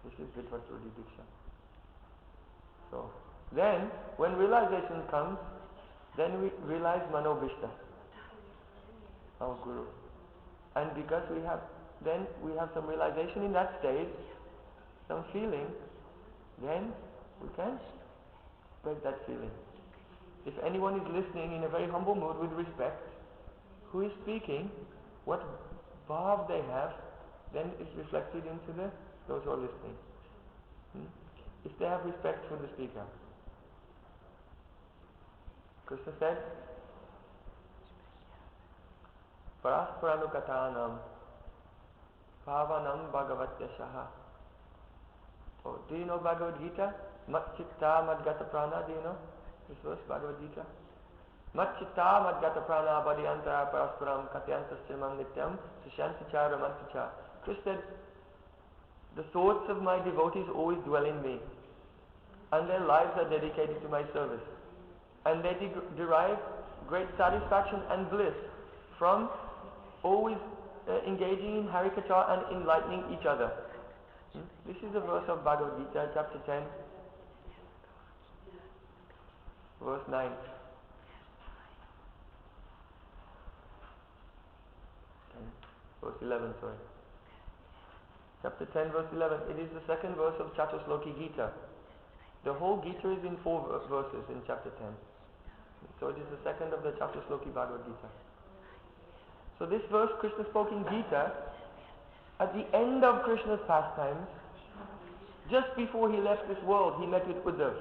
This is Vidvat Rudi Diksha. So, then, when realization comes, then we realize Manobhishta, our Guru. And because we have some realization in that stage, some feeling, then we can spread that feeling. If anyone is listening in a very humble mood with respect, who is speaking, what bhav they have, then it's reflected into those who are listening. If they have respect for the speaker. Krishna said, Parasparanukathanam Bhavanam Bhagavatyashaha. Oh, do you know Bhagavad Gita? Mat-chitta madgata prana, do you know this verse, Bhagavad Gita? Mat-chitta madgata prana abadiyantara parasparam katyantastimam nityam sushanticha ramanticha. Krishna said, the thoughts of my devotees always dwell in me, and their lives are dedicated to my service. And they derive great satisfaction and bliss from always engaging in Harikatha and enlightening each other. This is a verse of Bhagavad Gita, chapter 10, verse 9. Verse 11, sorry. Chapter 10, verse 11. It is the second verse of Chatusloki Gita. The whole Gita is in 4 verses in chapter 10. So it is the second of the Chatusloki Bhagavad Gita. So this verse Krishna spoke in Gita at the end of Krishna's pastimes. Just before he left this world, he met with Uddhav.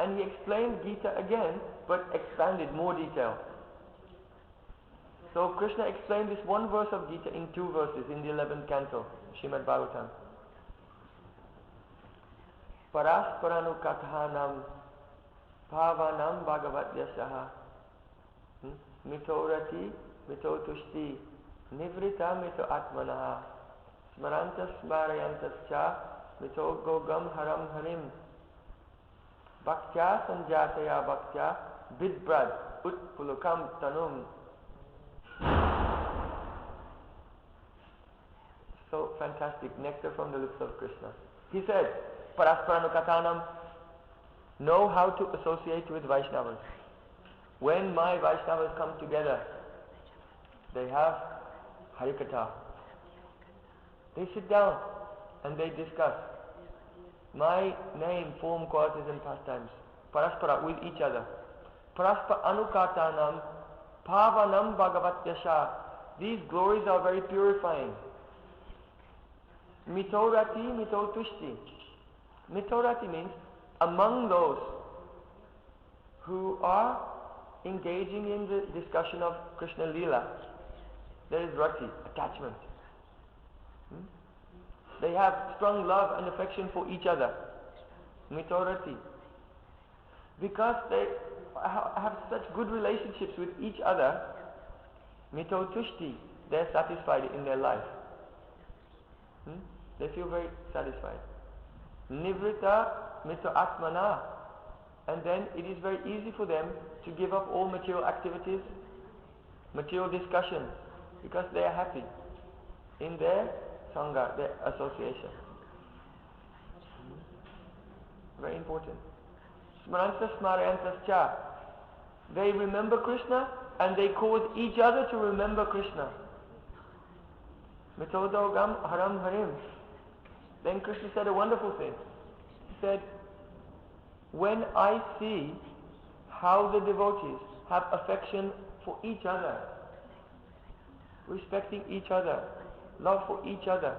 And he explained Gita again, but expanded more detail. So Krishna explained this one verse of Gita in 2 verses in the 11th canto, Srimad Bhagavatam. Parasparanu kathanam bhavanam bhagavatyashaha mitorati mitotushti nivrita mito atmanaha smarantas smarayantas cha mito gogam haram harim bhaktya sanjataya bhaktya bidbrad utpulukam tanum. So fantastic, nectar from the lips of Krishna. He said, Parasparanu kathanam, know how to associate with Vaishnavas. When my Vaishnavas come together, they have Harikatha. They sit down and they discuss my name, form, qualities and pastimes. Paraspara, with each other. Paraspa anukatanam pavanam bhagavatyasha. These glories are very purifying. Mitorati mitotushti. Mitorati means among those who are engaging in the discussion of Krishna Lila, there is rati, attachment. They have strong love and affection for each other. Mitorati. Because they have such good relationships with each other, mitotushti, they are satisfied in their life. They feel very satisfied. Nivrita mito atmana. And then it is very easy for them to give up all material activities material discussion, because they are happy in their sangha, their association. Very important. Smaranta smarayantascha. They remember Krishna and they cause each other to remember Krishna. Mitodogam haram harim. Then Krishna said a wonderful thing. He said, when I see how the devotees have affection for each other, respecting each other, love for each other,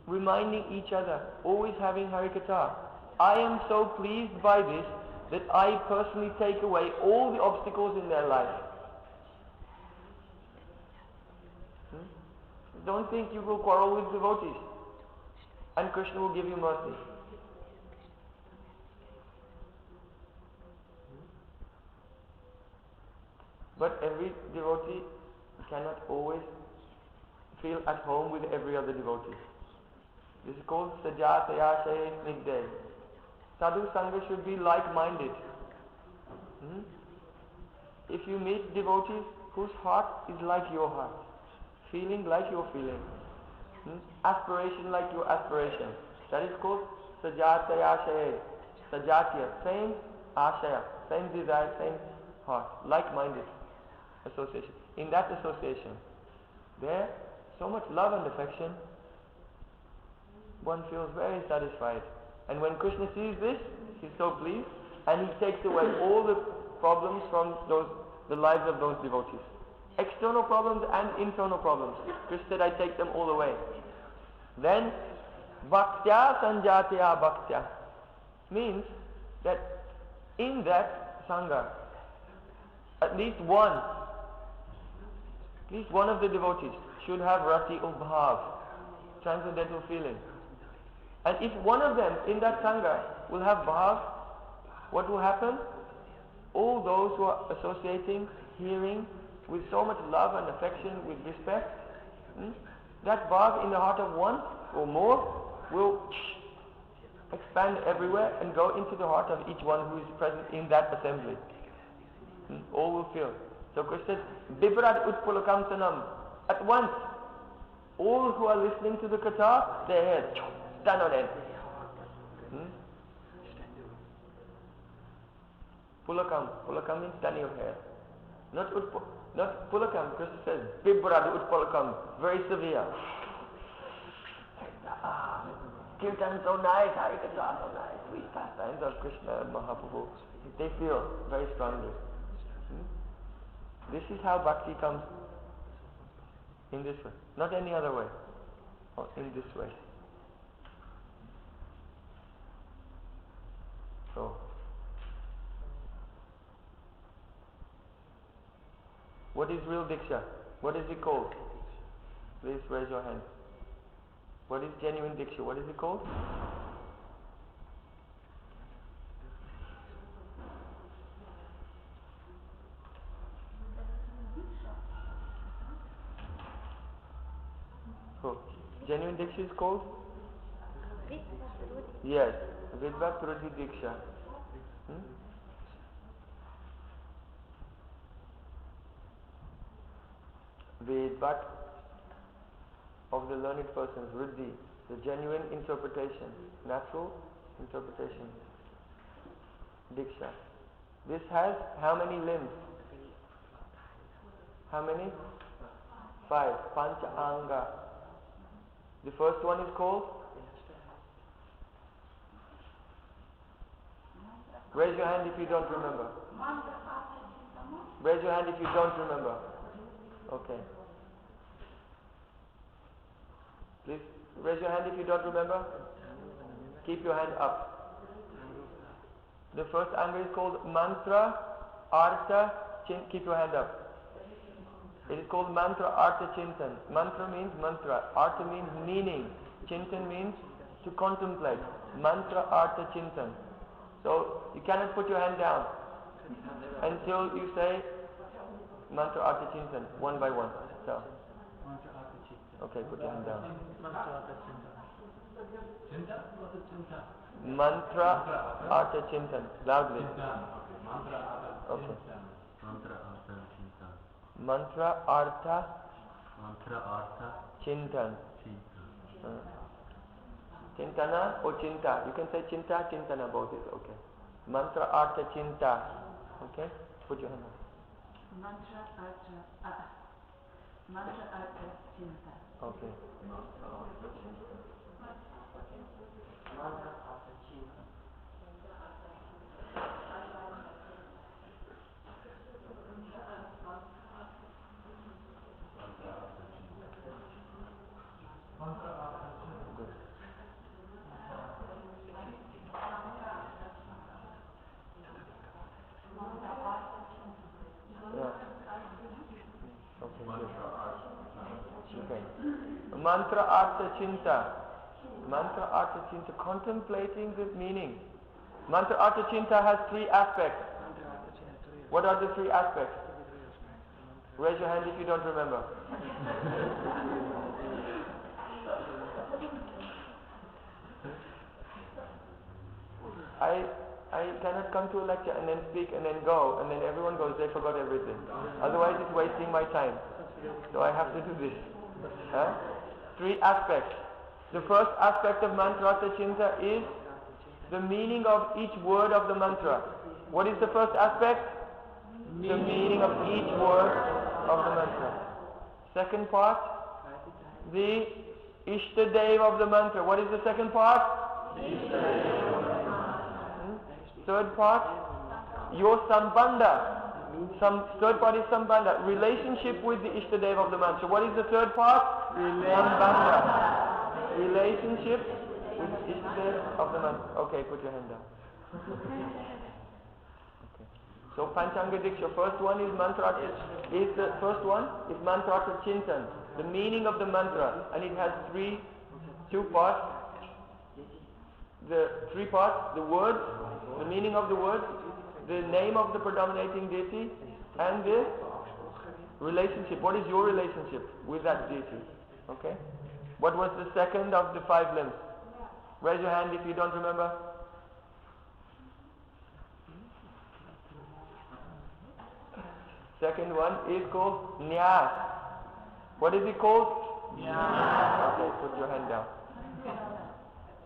reminding each other, always having Harikatha, I am so pleased by this that I personally take away all the obstacles in their life. Don't think you will quarrel with devotees and Krishna will give you mercy. But every devotee cannot always feel at home with every other devotee. This is called sajataya snigde. Sadhu Sangha should be like-minded. If you meet devotees whose heart is like your heart, feeling like your feeling, aspiration like your aspiration, that is called sajataya shaya. Sajatya, same ashaya, same desire, same heart, like-minded association. In that association, there so much love and affection, one feels very satisfied. And when Krishna sees this, he's so pleased, and he takes away all the problems from the lives of those devotees. External problems and internal problems. Krishna said, I take them all away. Then, bhaktya sanjatya bhaktya means that in that sangha, at least one of the devotees should have rati ubhav, transcendental feeling. And if one of them in that sangha will have bhav, what will happen? All those who are associating, hearing with so much love and affection, with respect, that bhav in the heart of one or more will expand everywhere and go into the heart of each one who is present in that assembly. All will feel. So Krishna says, Bibrat utpulakam sanam. At once, all who are listening to the katha, their head stand on end. Pulakam means stand your hair. Not pulakam. Krishna says, Bibrat utpulakam, very severe. Kirtan so nice, Harikatha so nice, sweet pastimes of Krishna and Mahaprabhu. They feel very strongly. This is how bhakti comes in this way, not any other way, or in this way. So, what is real diksha? What is it called? Please raise your hand. What is genuine diksha? What is it called? Oh, genuine diksha is called? Yes, Vidvat Ruci diksha. Vidvat of the learned persons, Ruddhi, the genuine interpretation, natural interpretation, diksha. This has how many limbs? How many? 5. Pancha anga. The first one is called? Raise your hand if you don't remember. Raise your hand if you don't remember. Okay. Please raise your hand if you don't remember. Keep your hand up. The first anga is called mantra, artha, keep your hand up. It is called mantra, artha, chintan. Mantra means mantra. Artha means meaning. Chintan means to contemplate. Mantra, artha, chintan. So you cannot put your hand down until you say mantra, artha, chintan, one by one. So. Okay, put your hand down. Mantra, artha, chintan. Loudly. Okay. Mantra Artha Chintan. Chintana or Chinta. You can say Chinta, Chintana, both is okay. Mantra Artha Chinta. Okay? Put your hand up. Mantra Artha Chinta. Okay. Mantra Artha Chinta. Good. Yeah. Okay. Mantra Artha Chinta. Mantra Artha Chinta. Contemplating the meaning. Mantra Artha Chinta has three aspects. What are the three aspects? Raise your hand if you don't remember. I cannot come to a lecture and then speak and then go and then everyone goes, they forgot everything. Otherwise it's wasting my time. So I have to do this. Huh? Three aspects. The first aspect of Mantra Chinta is the meaning of each word of the mantra. What is the first aspect? The meaning of each word of the mantra. Second part, the Ishtadev of the mantra. What is the second part? Third part, your Sambandha. Third part is Sambandha. Relationship with the Ishtadev of the mantra. What is the third part? Sambandha. Relationship with the Ishtadev of the mantra. Okay, put your hand down. Okay. So Panchanga Diksha, first one is mantra. The first one is mantra chintan, the meaning of the mantra, and it has two parts. The three parts: the words, the meaning of the words, the name of the predominating deity, and the relationship. What is your relationship with that deity? Okay. What was the second of the 5 limbs? Raise your hand if you don't remember. Second one is called Nyas. What is it called? Nyas. Okay, put your hand down.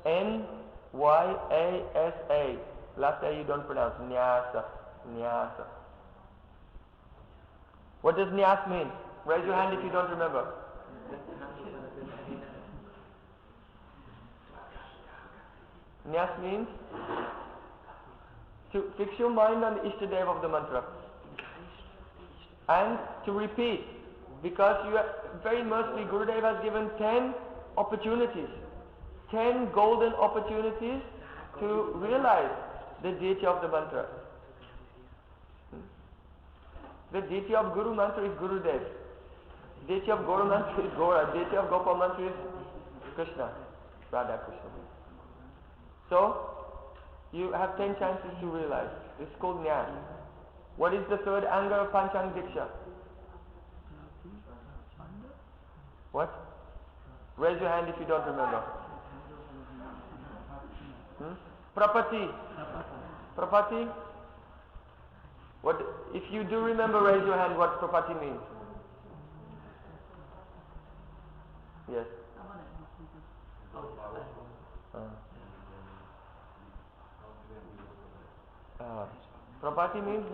N-Y-A-S-A. Last day you don't pronounce. Nyasa. Nyasa. What does Nyas mean? Raise your hand if you don't remember. Nyas means to fix your mind on the Ishtadev of the mantra and to repeat, because you are very mercifully, Gurudev has given 10 opportunities, 10 golden opportunities to realize the deity of the mantra. The deity of Guru mantra is Gurudev. Deity of Guru mantra is Gora. Deity of Gopal mantra is Krishna, Radha Krishna. So, you have 10 chances to realize. It's called Nyas. What is the third anga of Panchang Diksha? What? Raise your hand if you don't remember. Prapati. Prapati? What? If you do remember, raise your hand what Prapati means. Yes. Prapati means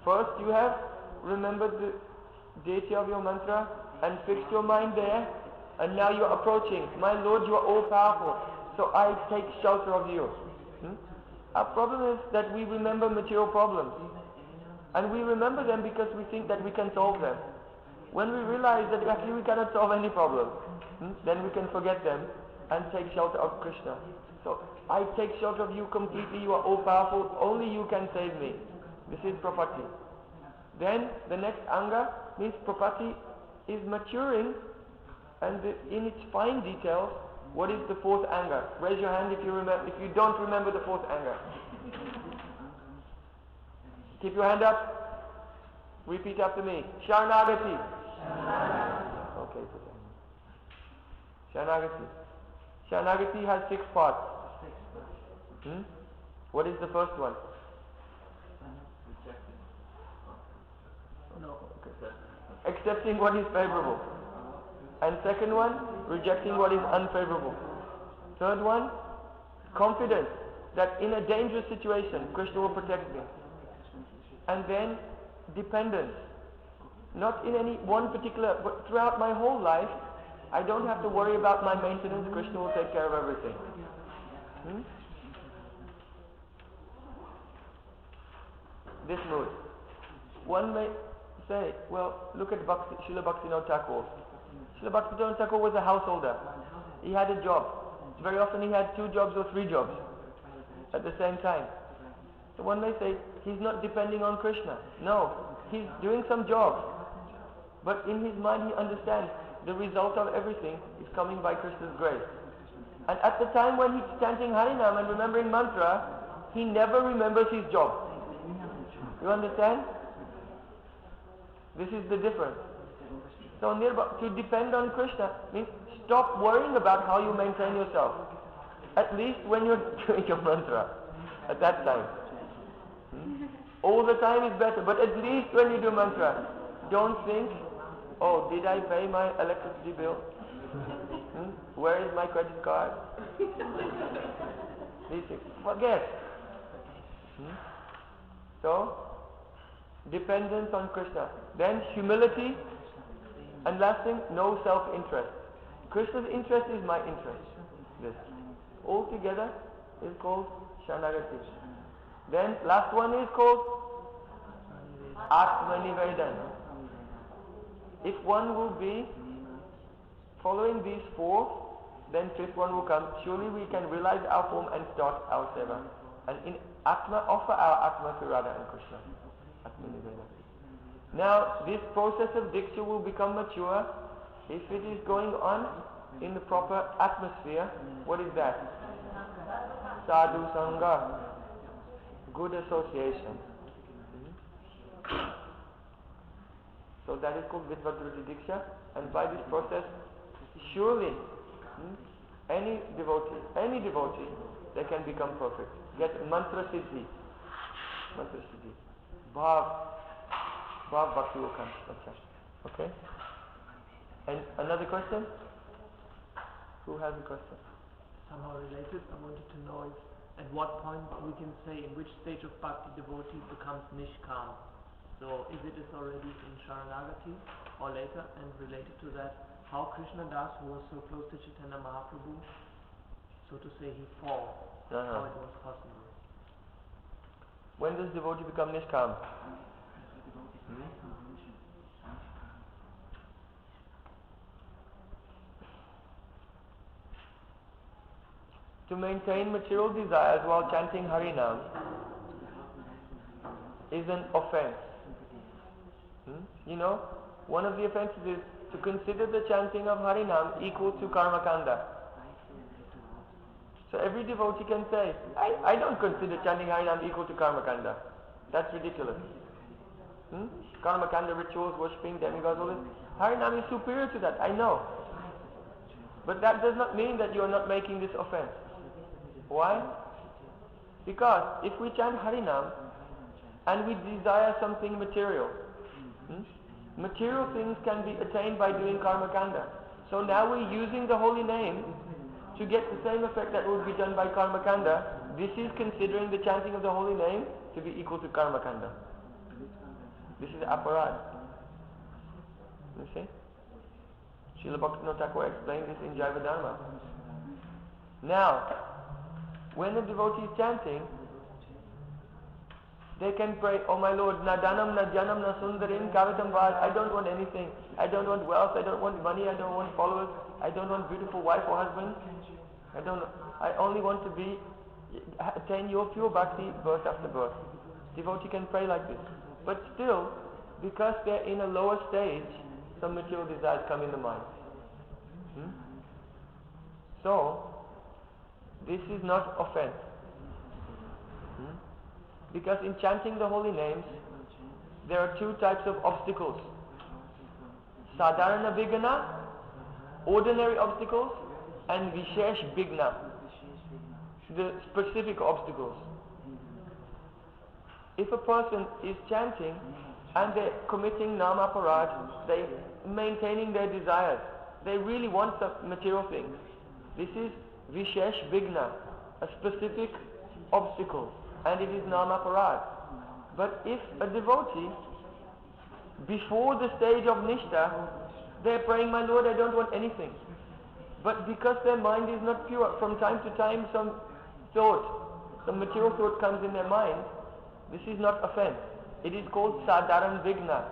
first you have remembered the deity of your mantra and fixed your mind there, and now you are approaching. My Lord, you are all powerful, so I take shelter of you. Our problem is that we remember material problems, and we remember them because we think that we can solve them. When we realize that actually we cannot solve any problem, then we can forget them and take shelter of Krishna. So, I take shelter of you completely, you are all powerful, only you can save me. This is Prapati. Then, the next anga means Prapati is maturing, and in its fine details, what is the fourth anga? Raise your hand if you don't remember the fourth anga. Keep your hand up. Repeat after me. Sharanagati. Okay, put your hand. Sharanagati. Sharanagati has 6 parts. What is the first one? No. Accepting what is favorable. And second one, rejecting what is unfavorable. Third one, confidence that in a dangerous situation, Krishna will protect me. And then, dependence. Not in any one particular, but throughout my whole life, I don't have to worry about my maintenance. Krishna will take care of everything. This mood. One may say, well, look at Srila Bhaktivinoda Thakur. Srila Bhaktivinoda Thakur was a householder. He had a job. Very often he had 2 jobs or 3 jobs at the same time. So one may say, he's not depending on Krishna. No, he's doing some jobs. But in his mind he understands the result of everything is coming by Krishna's grace. And at the time when he's chanting Harinam and remembering mantra, he never remembers his job. You understand? This is the difference. So to depend on Krishna means stop worrying about how you maintain yourself. At least when you're doing your mantra. At that time. All the time is better. But at least when you do mantra, don't think, oh, did I pay my electricity bill? Where is my credit card? These things. Forget. So, dependence on Krishna. Then humility. And last thing, no self-interest. Krishna's interest is my interest. This. All together is called Sharanagati. Then last one is called Atma-nivedan. If one will be following these 4, then 5th one will come. Surely we can realize our form and start our seva. And in Atma, offer our Atma to Radha and Krishna. Atma-nivedan. Now, this process of diksha will become mature if it is going on in the proper atmosphere. What is that? Sadhu Sangha. Good association. So that is called Vidvadruti Diksha. And by this process, surely any devotee, they can become perfect. Get mantra siddhi. Mantra siddhi. Bhav Bhakti will come. Okay? And another question? Who has a question? Somehow related, I wanted to know if at what point we can say in which stage of Bhakti devotee becomes Nishkam. So if it is already in Sharanagati or later, and related to that, how Krishna Das, who was so close to Chaitanya Mahaprabhu, so to say, he falls. How it was possible. When does devotee become Nishkam? To maintain material desires while chanting Harinam is an offense. You know, one of the offenses is to consider the chanting of Harinam equal to Karma-kanda. So every devotee can say, I don't consider chanting Harinam equal to Karma-kanda. That's ridiculous. Karma-kanda rituals, worshipping demigods, all this. Harinam is superior to that, I know. But that does not mean that you are not making this offense. Why? Because if we chant Harinam and we desire something material, material things can be attained by doing Karma-kanda. So now we're using the holy name to get the same effect that would be done by Karma-kanda. This is considering the chanting of the holy name to be equal to Karma-kanda. This is aparad. You see? Srila Bhaktivinoda Thakur explained this in Jaiva Dharma. Now, when a devotee is chanting, they can pray, oh my Lord, na dhanam, na janam, na sundarim, kavitam vad. I don't want anything. I don't want wealth, I don't want money, I don't want followers, I don't want beautiful wife or husband. I only want to attain your pure bhakti birth after birth. Devotee can pray like this. But still, because they're in a lower stage, some material desires come in the mind. So, this is not offense. Because in chanting the holy names, there are 2 types of obstacles. Sadharana Vigna, ordinary obstacles, and Vishesh Vigna, the specific obstacles. If a person is chanting and they're committing nama-parad, they're maintaining their desires. They really want some material things. This is vishesh vigna, a specific obstacle, and it is nama-parad. But if a devotee, before the stage of nishtha, they're praying, my Lord, I don't want anything. But because their mind is not pure, from time to time some material thought comes in their mind, this is not offense. It is called sadharan vigna,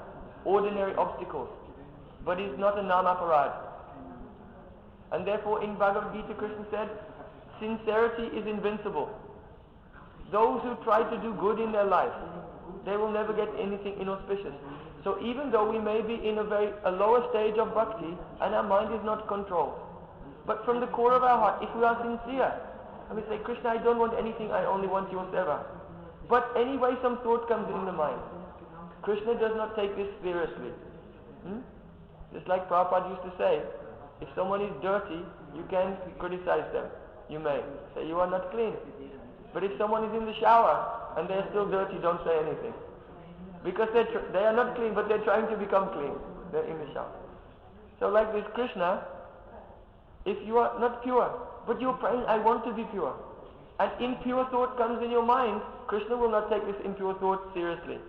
ordinary obstacles. But it is not a nama-parad. And therefore in Bhagavad Gita, Krishna said, sincerity is invincible. Those who try to do good in their life, they will never get anything inauspicious. So even though we may be in a lower stage of bhakti and our mind is not controlled, but from the core of our heart, if we are sincere, and we say, Krishna, I don't want anything, I only want your seva. But anyway some thought comes in the mind. Krishna does not take this seriously. Just like Prabhupada used to say, if someone is dirty, you can criticize them. You may say, you are not clean. But if someone is in the shower and they are still dirty, don't say anything. Because they are not clean, but they're trying to become clean. They're in the shower. So like this Krishna, if you are not pure, but you're praying, I want to be pure, and impure thought comes in your mind, Krishna will not take this impure thought seriously.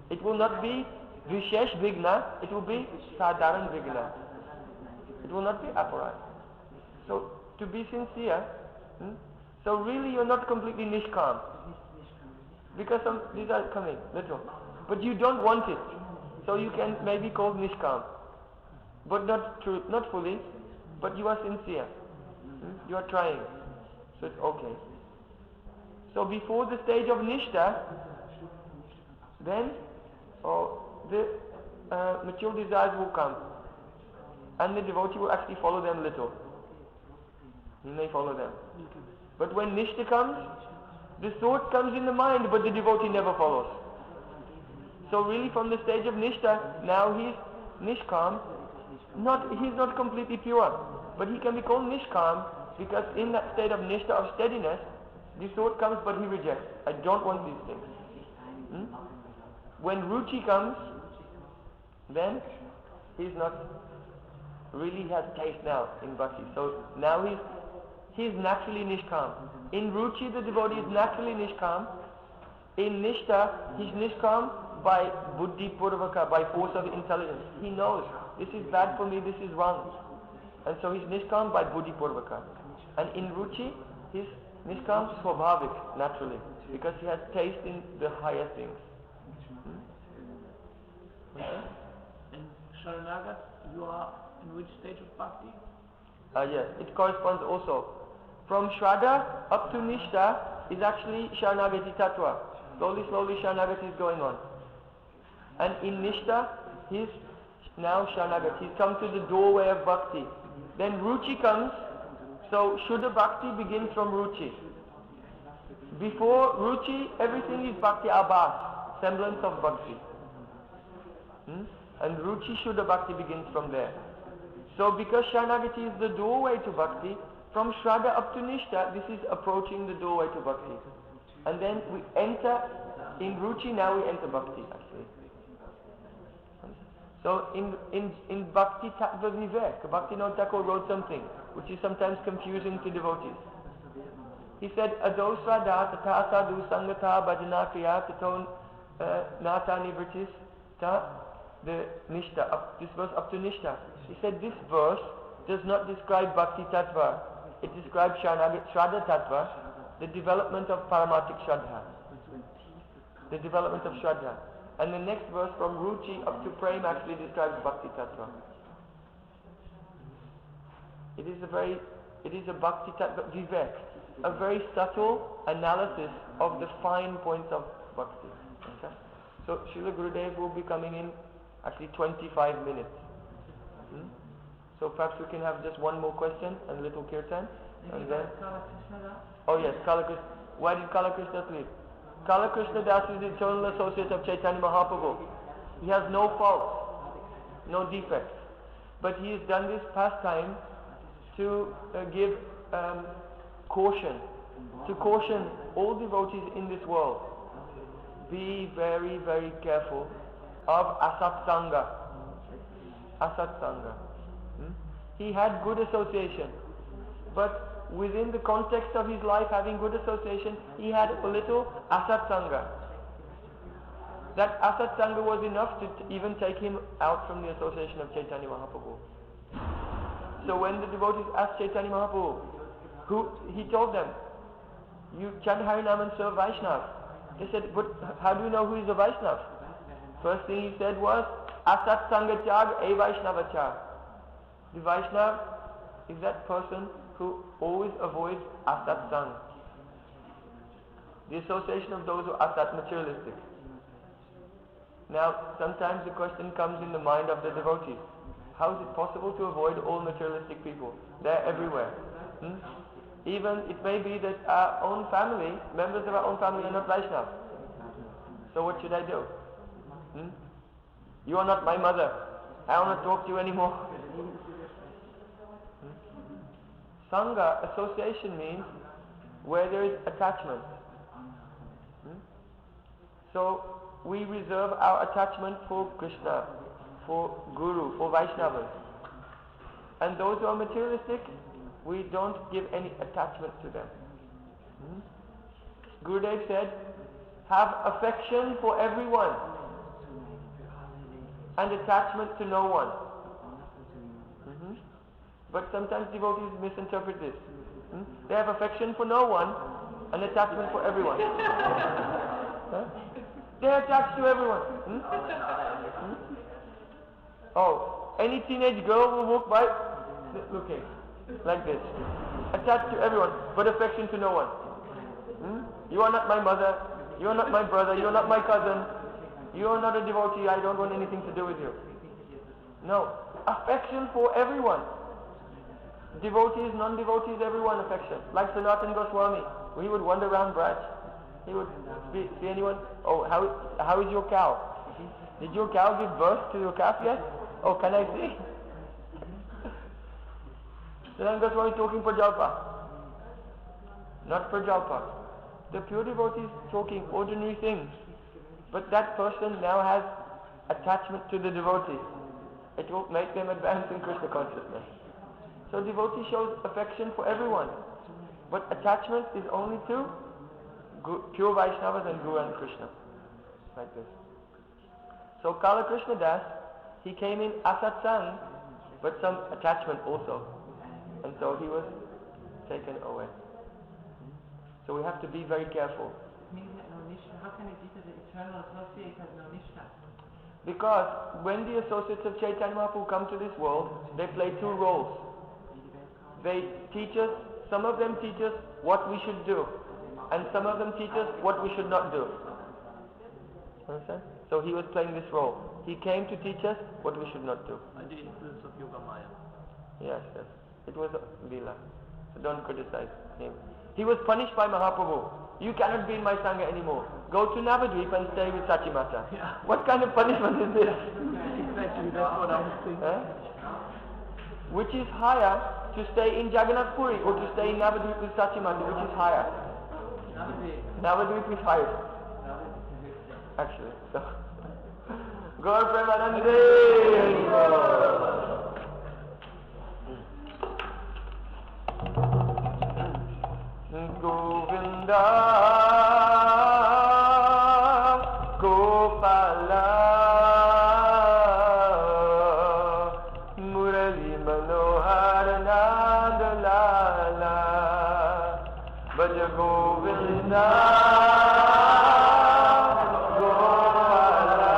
It will not be vishesh vigna, it will be sadharan vigna. It will not be aparad. So to be sincere, so really you're not completely nishkam, because these are coming, little. But you don't want it, so you can maybe call nishkam, but not fully, but you are sincere. You are trying, so it's okay. So before the stage of nishtha, then the material desires will come, and the devotee will actually follow them little. He may follow them. But when nishtha comes, the thought comes in the mind, but the devotee never follows. So really from the stage of nishtha, now he's nishkam. He's not completely pure, but he can be called nishkam, because in that state of nishtha, of steadiness, the thought comes, but he rejects. I don't want these things. When ruci comes, then he's not really has taste now in bhakti. So now he's naturally nishkam. In ruci, the devotee is naturally nishkam. In nishtha, he's nishkam by buddhi purvaka, by force of intelligence. He knows this is bad for me, this is wrong, and so he's nishkam by buddhi purvaka. And in ruci, he's nishkam swabhavik, naturally, because he has taste in the higher things. And Sharanagat, you are in which stage of bhakti? Yes, it corresponds also. From shraddha up to nishtha is actually Sharanagati tattva. Slowly Sharanagati is going on. And in nishtha, he's now Sharanagati. He's come to the doorway of bhakti. Then ruci comes, so Shuddha bhakti begins from ruci. Before ruci, everything is bhakti abhas, semblance of bhakti. And ruci Shuddha bhakti begins from there. So because Sharanagati is the doorway to bhakti, from shraddha up to nishtha, this is approaching the doorway to bhakti. And then we enter, in ruci now we enter bhakti actually. So in Bhakti Tattva Vivek, Bhaktivinoda Thakur wrote something which is sometimes confusing to devotees. He said, Ado Sraddha Tata Sadhu Sangata Bhajana Kriya Taton Nata Nivritis Ta the Nishtha, this verse up to Nishtha. He said this verse does not describe Bhakti Tattva, it describes Shraddha Tattva, the development of Paramatic Shraddha. The development of Shraddha. And the next verse from ruci up to prem actually describes Bhakti Tattva. It is a Bhakti Tattva Vivek, a very subtle analysis of the fine points of Bhakti. Okay? So Srila Gurudev will be coming in actually 25 minutes. So perhaps we can have just one more question and a little kirtan. And then... Oh yes, Kala Krishna. Why did Kala Krishna leave? Kala Krishna Das is the eternal associate of Chaitanya Mahaprabhu. He has no faults, no defects. But he has done this pastime to give caution, to caution all devotees in this world. Be very, very careful of asatsanga. Asatsanga. He had good association, but within the context of his life having good association, he had a little asatsanga. That asatsanga was enough to even take him out from the association of Chaitanya Mahaprabhu. So when the devotees asked Chaitanya Mahaprabhu, he told them, you chant Harinam and serve Vaishnava. They said, but how do you know who is a Vaishnava? First thing he said was, asatsanga chag a Vaishnava chag. The Vaishnava is that person who always avoids asatsang, the association of those who are asat, materialistic. Now, sometimes the question comes in the mind of the devotees, how is it possible to avoid all materialistic people? They're everywhere. Even it may be that our own family, members of our own family are not Vaishnava. So what should I do? You are not my mother. I will not talk to you anymore. Sangha, association, means where there is attachment. So we reserve our attachment for Krishna, for Guru, for Vaishnavas. And those who are materialistic, we don't give any attachment to them. Gurudev said, have affection for everyone and attachment to no one. But sometimes devotees misinterpret this. They have affection for no one and attachment for everyone. They're attached to everyone. Oh, any teenage girl will walk by looking like this. Attached to everyone, but affection to no one. You are not my mother, you are not my brother, you are not my cousin, you are not a devotee, I don't want anything to do with you. No, affection for everyone. Devotees, non-devotees, everyone affection. Like Sanatana Goswami, he would wander around Braj. He would see anyone, oh, how is your cow? Did your cow give birth to your calf yet? Oh, can I see? Sanatana Goswami talking Prajalpa. Not Prajalpa. The pure devotees talking ordinary things. But that person now has attachment to the devotee. It will make them advance in Krishna consciousness. So devotee shows affection for everyone. But attachment is only to pure Vaishnavas and Guru and Krishna. Like this. So Kala Krishna Das, he came in asatsang, but some attachment also. And so he was taken away. So we have to be very careful. How can it be that the eternal associate has no nishtha? Because when the associates of Chaitanya Mahaprabhu come to this world, they play two roles. They teach us, some of them teach us what we should do, and some of them teach us what we should not do. Understand? So he was playing this role. He came to teach us what we should not do. And the influence of Yoga Maya. Yes, yes. It was lila. So don't criticize him. He was punished by Mahaprabhu. You cannot be in my Sangha anymore. Go to Navadvip and stay with Sachimata. Yeah. What kind of punishment is this? Exactly, that's what I was thinking. Which is higher, to stay in Jagannath Puri or to stay in Navadvip with Sachimata? Which is higher? Navadvip is higher. Actually. So. Gaur Premanande! Govinda Gopala Murali Manohar Nanda Lala Bhaja Govinda Gopala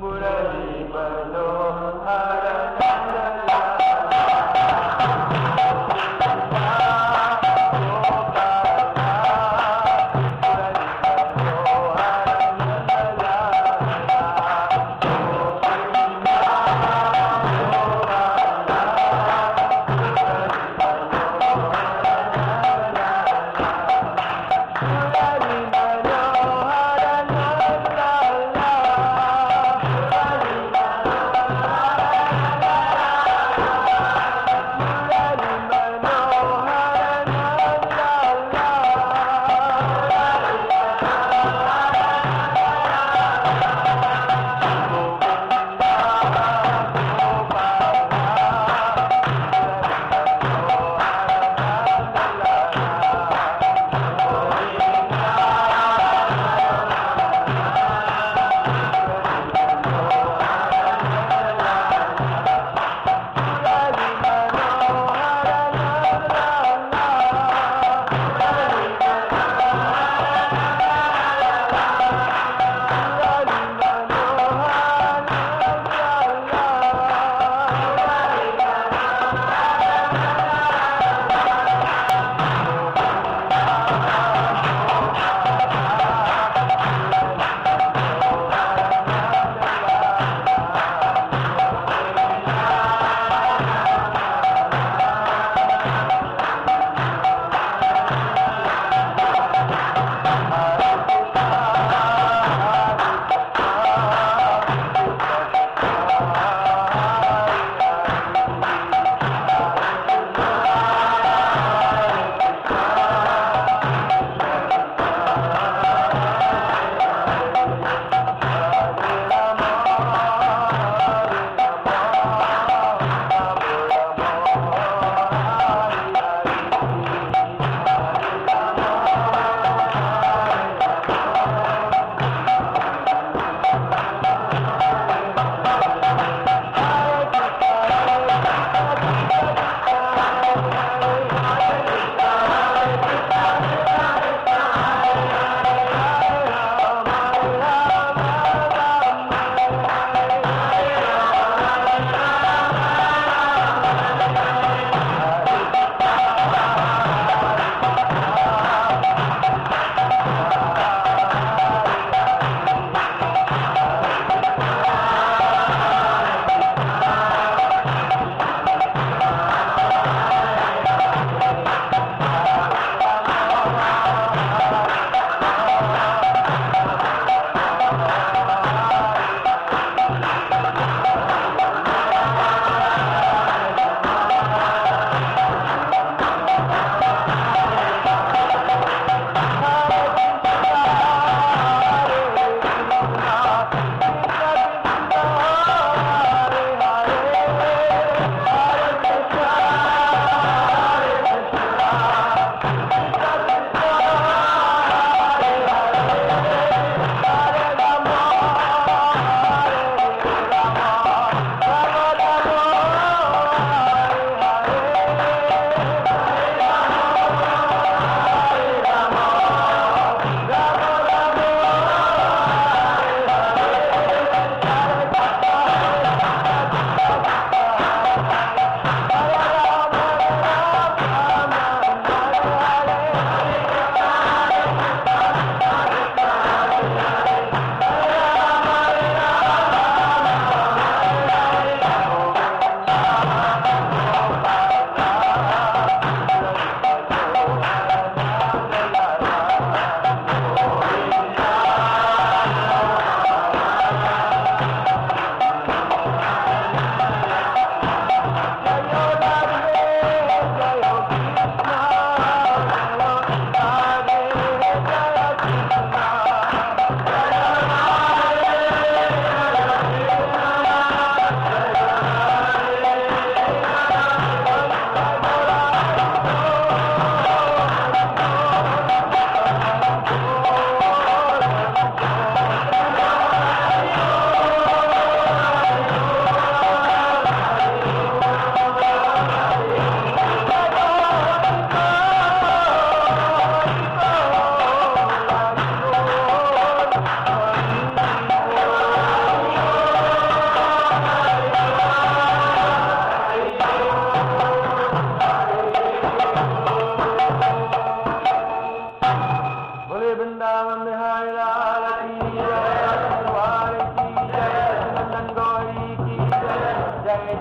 Murali Manohar Nanda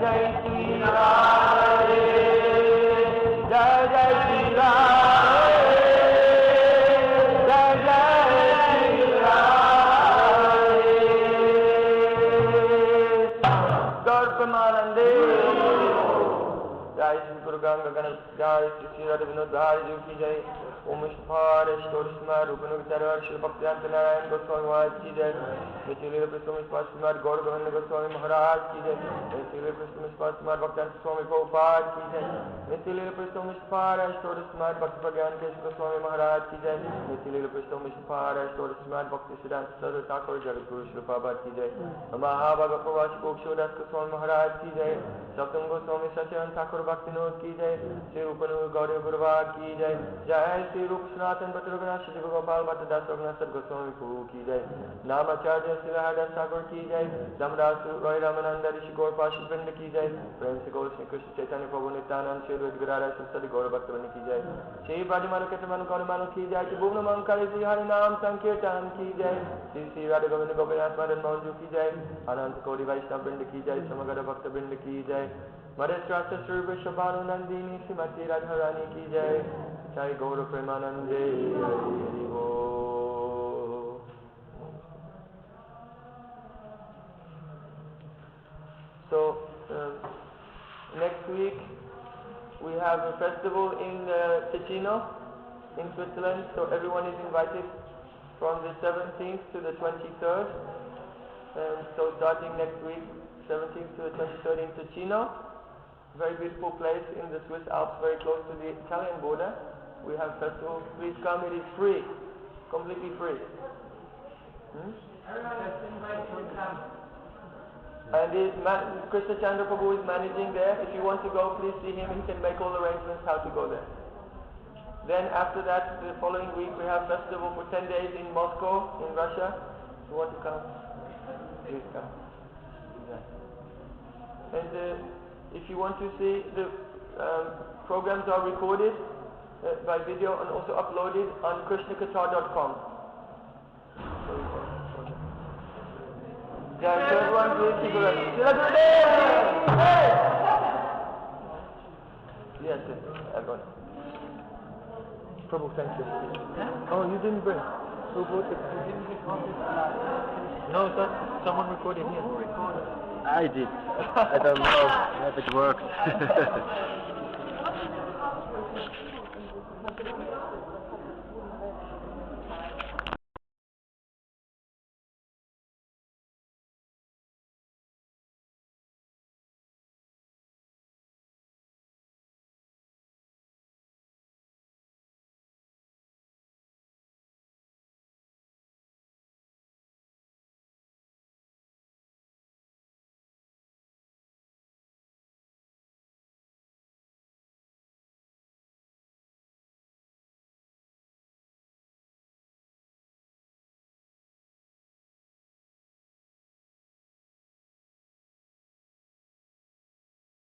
Jai Shri Radhe, Jai Jai Shri Radhe, Jai Jai Shri Radhe. Gaur Premanande, Jai Shri Guru Ganga Gana, Jai Shri Radha Vinod Dhari Ji Ki Jai. Om Ishphar, Shtorishmar, Rupanugtarar, Shri Bhakti Narayan Goswami Maharaj Ki Jai. Nitya Prastham Ishphar Smar, Gaur Govinda Goswami Maharaj Ki Jai. Nitya Prastham Ishphar Smar, Bhakti Swami Prabhupada Ki Jai. Nitya Prastham Ishphar, Shtorishmar, Bhakti Pragyan Kesh Goswami Maharaj Ki Jai. Nitya Prastham Ishphar, Shtorishmar, Bhakti Siddhanta Saraswati Thakur Jagadguru Shri Prabhupada Ki Jai. Mahabhaga Pravash Kokshodas Goswami Maharaj Ki Jai. Saptam Goswami Sacharan Thakur Bhaktinod Ki Jai. Shri Rupanur Gauri Gurva Ki Jai. Jai Shri Rup Sanatan Bhattacharya Shri Gopal Bhattadas Raghunath Goswami Prabhu Ki Jai. Nama-tattva Silahadas Thakur Ki Jai. Damdas Roy Ramananda Rishi Gaur Pashid Vrinda Ki Jai. Prem Se Gaur Shri Krishna Chaitanya Prabhu Nityanand Shri Radharani Sadi Gaur Bhakta Vrinda Ki Jai. Shri Brajendra Nd Ki Jai. Shri Bhuvna Mankari Shri Hari Nam Sankirtan Ki Jai. Shri Radha Govinda Gopinath Madan Mohanju Ki Jai. Anant Kodi Vaishnava Vrinda Ki Jai. Samagara Bhakta Vrinda Ki Jai. Madhya Shri Vrishabhanu Nandini Srimati Radharani Ki Jai. Jai Gaura Premanande Hari Bo. So next week we have a festival in Ticino in Switzerland, so everyone is invited from the 17th to the 23rd. So starting next week, 17th to the 23rd in Ticino, very beautiful place in the Swiss Alps, very close to the Italian border. We have festival. Please come. It is free, completely free. Everyone is invited to come. And Krishna Chandra Prabhu is managing there. If you want to go, please see him. He can make all arrangements how to go there. Then after that, the following week, we have festival for 10 days in Moscow, in Russia. If you want to come, please come. And if you want to see, the programs are recorded by video and also uploaded on krishnakatha.com. Yeah, third one, please keep it up. Yes, I got it. Prabhu, thank you. Oh, you didn't bring. Who brought it? You didn't record it? No, sir. Someone recorded here. Who recorded? I did. I don't know if it worked.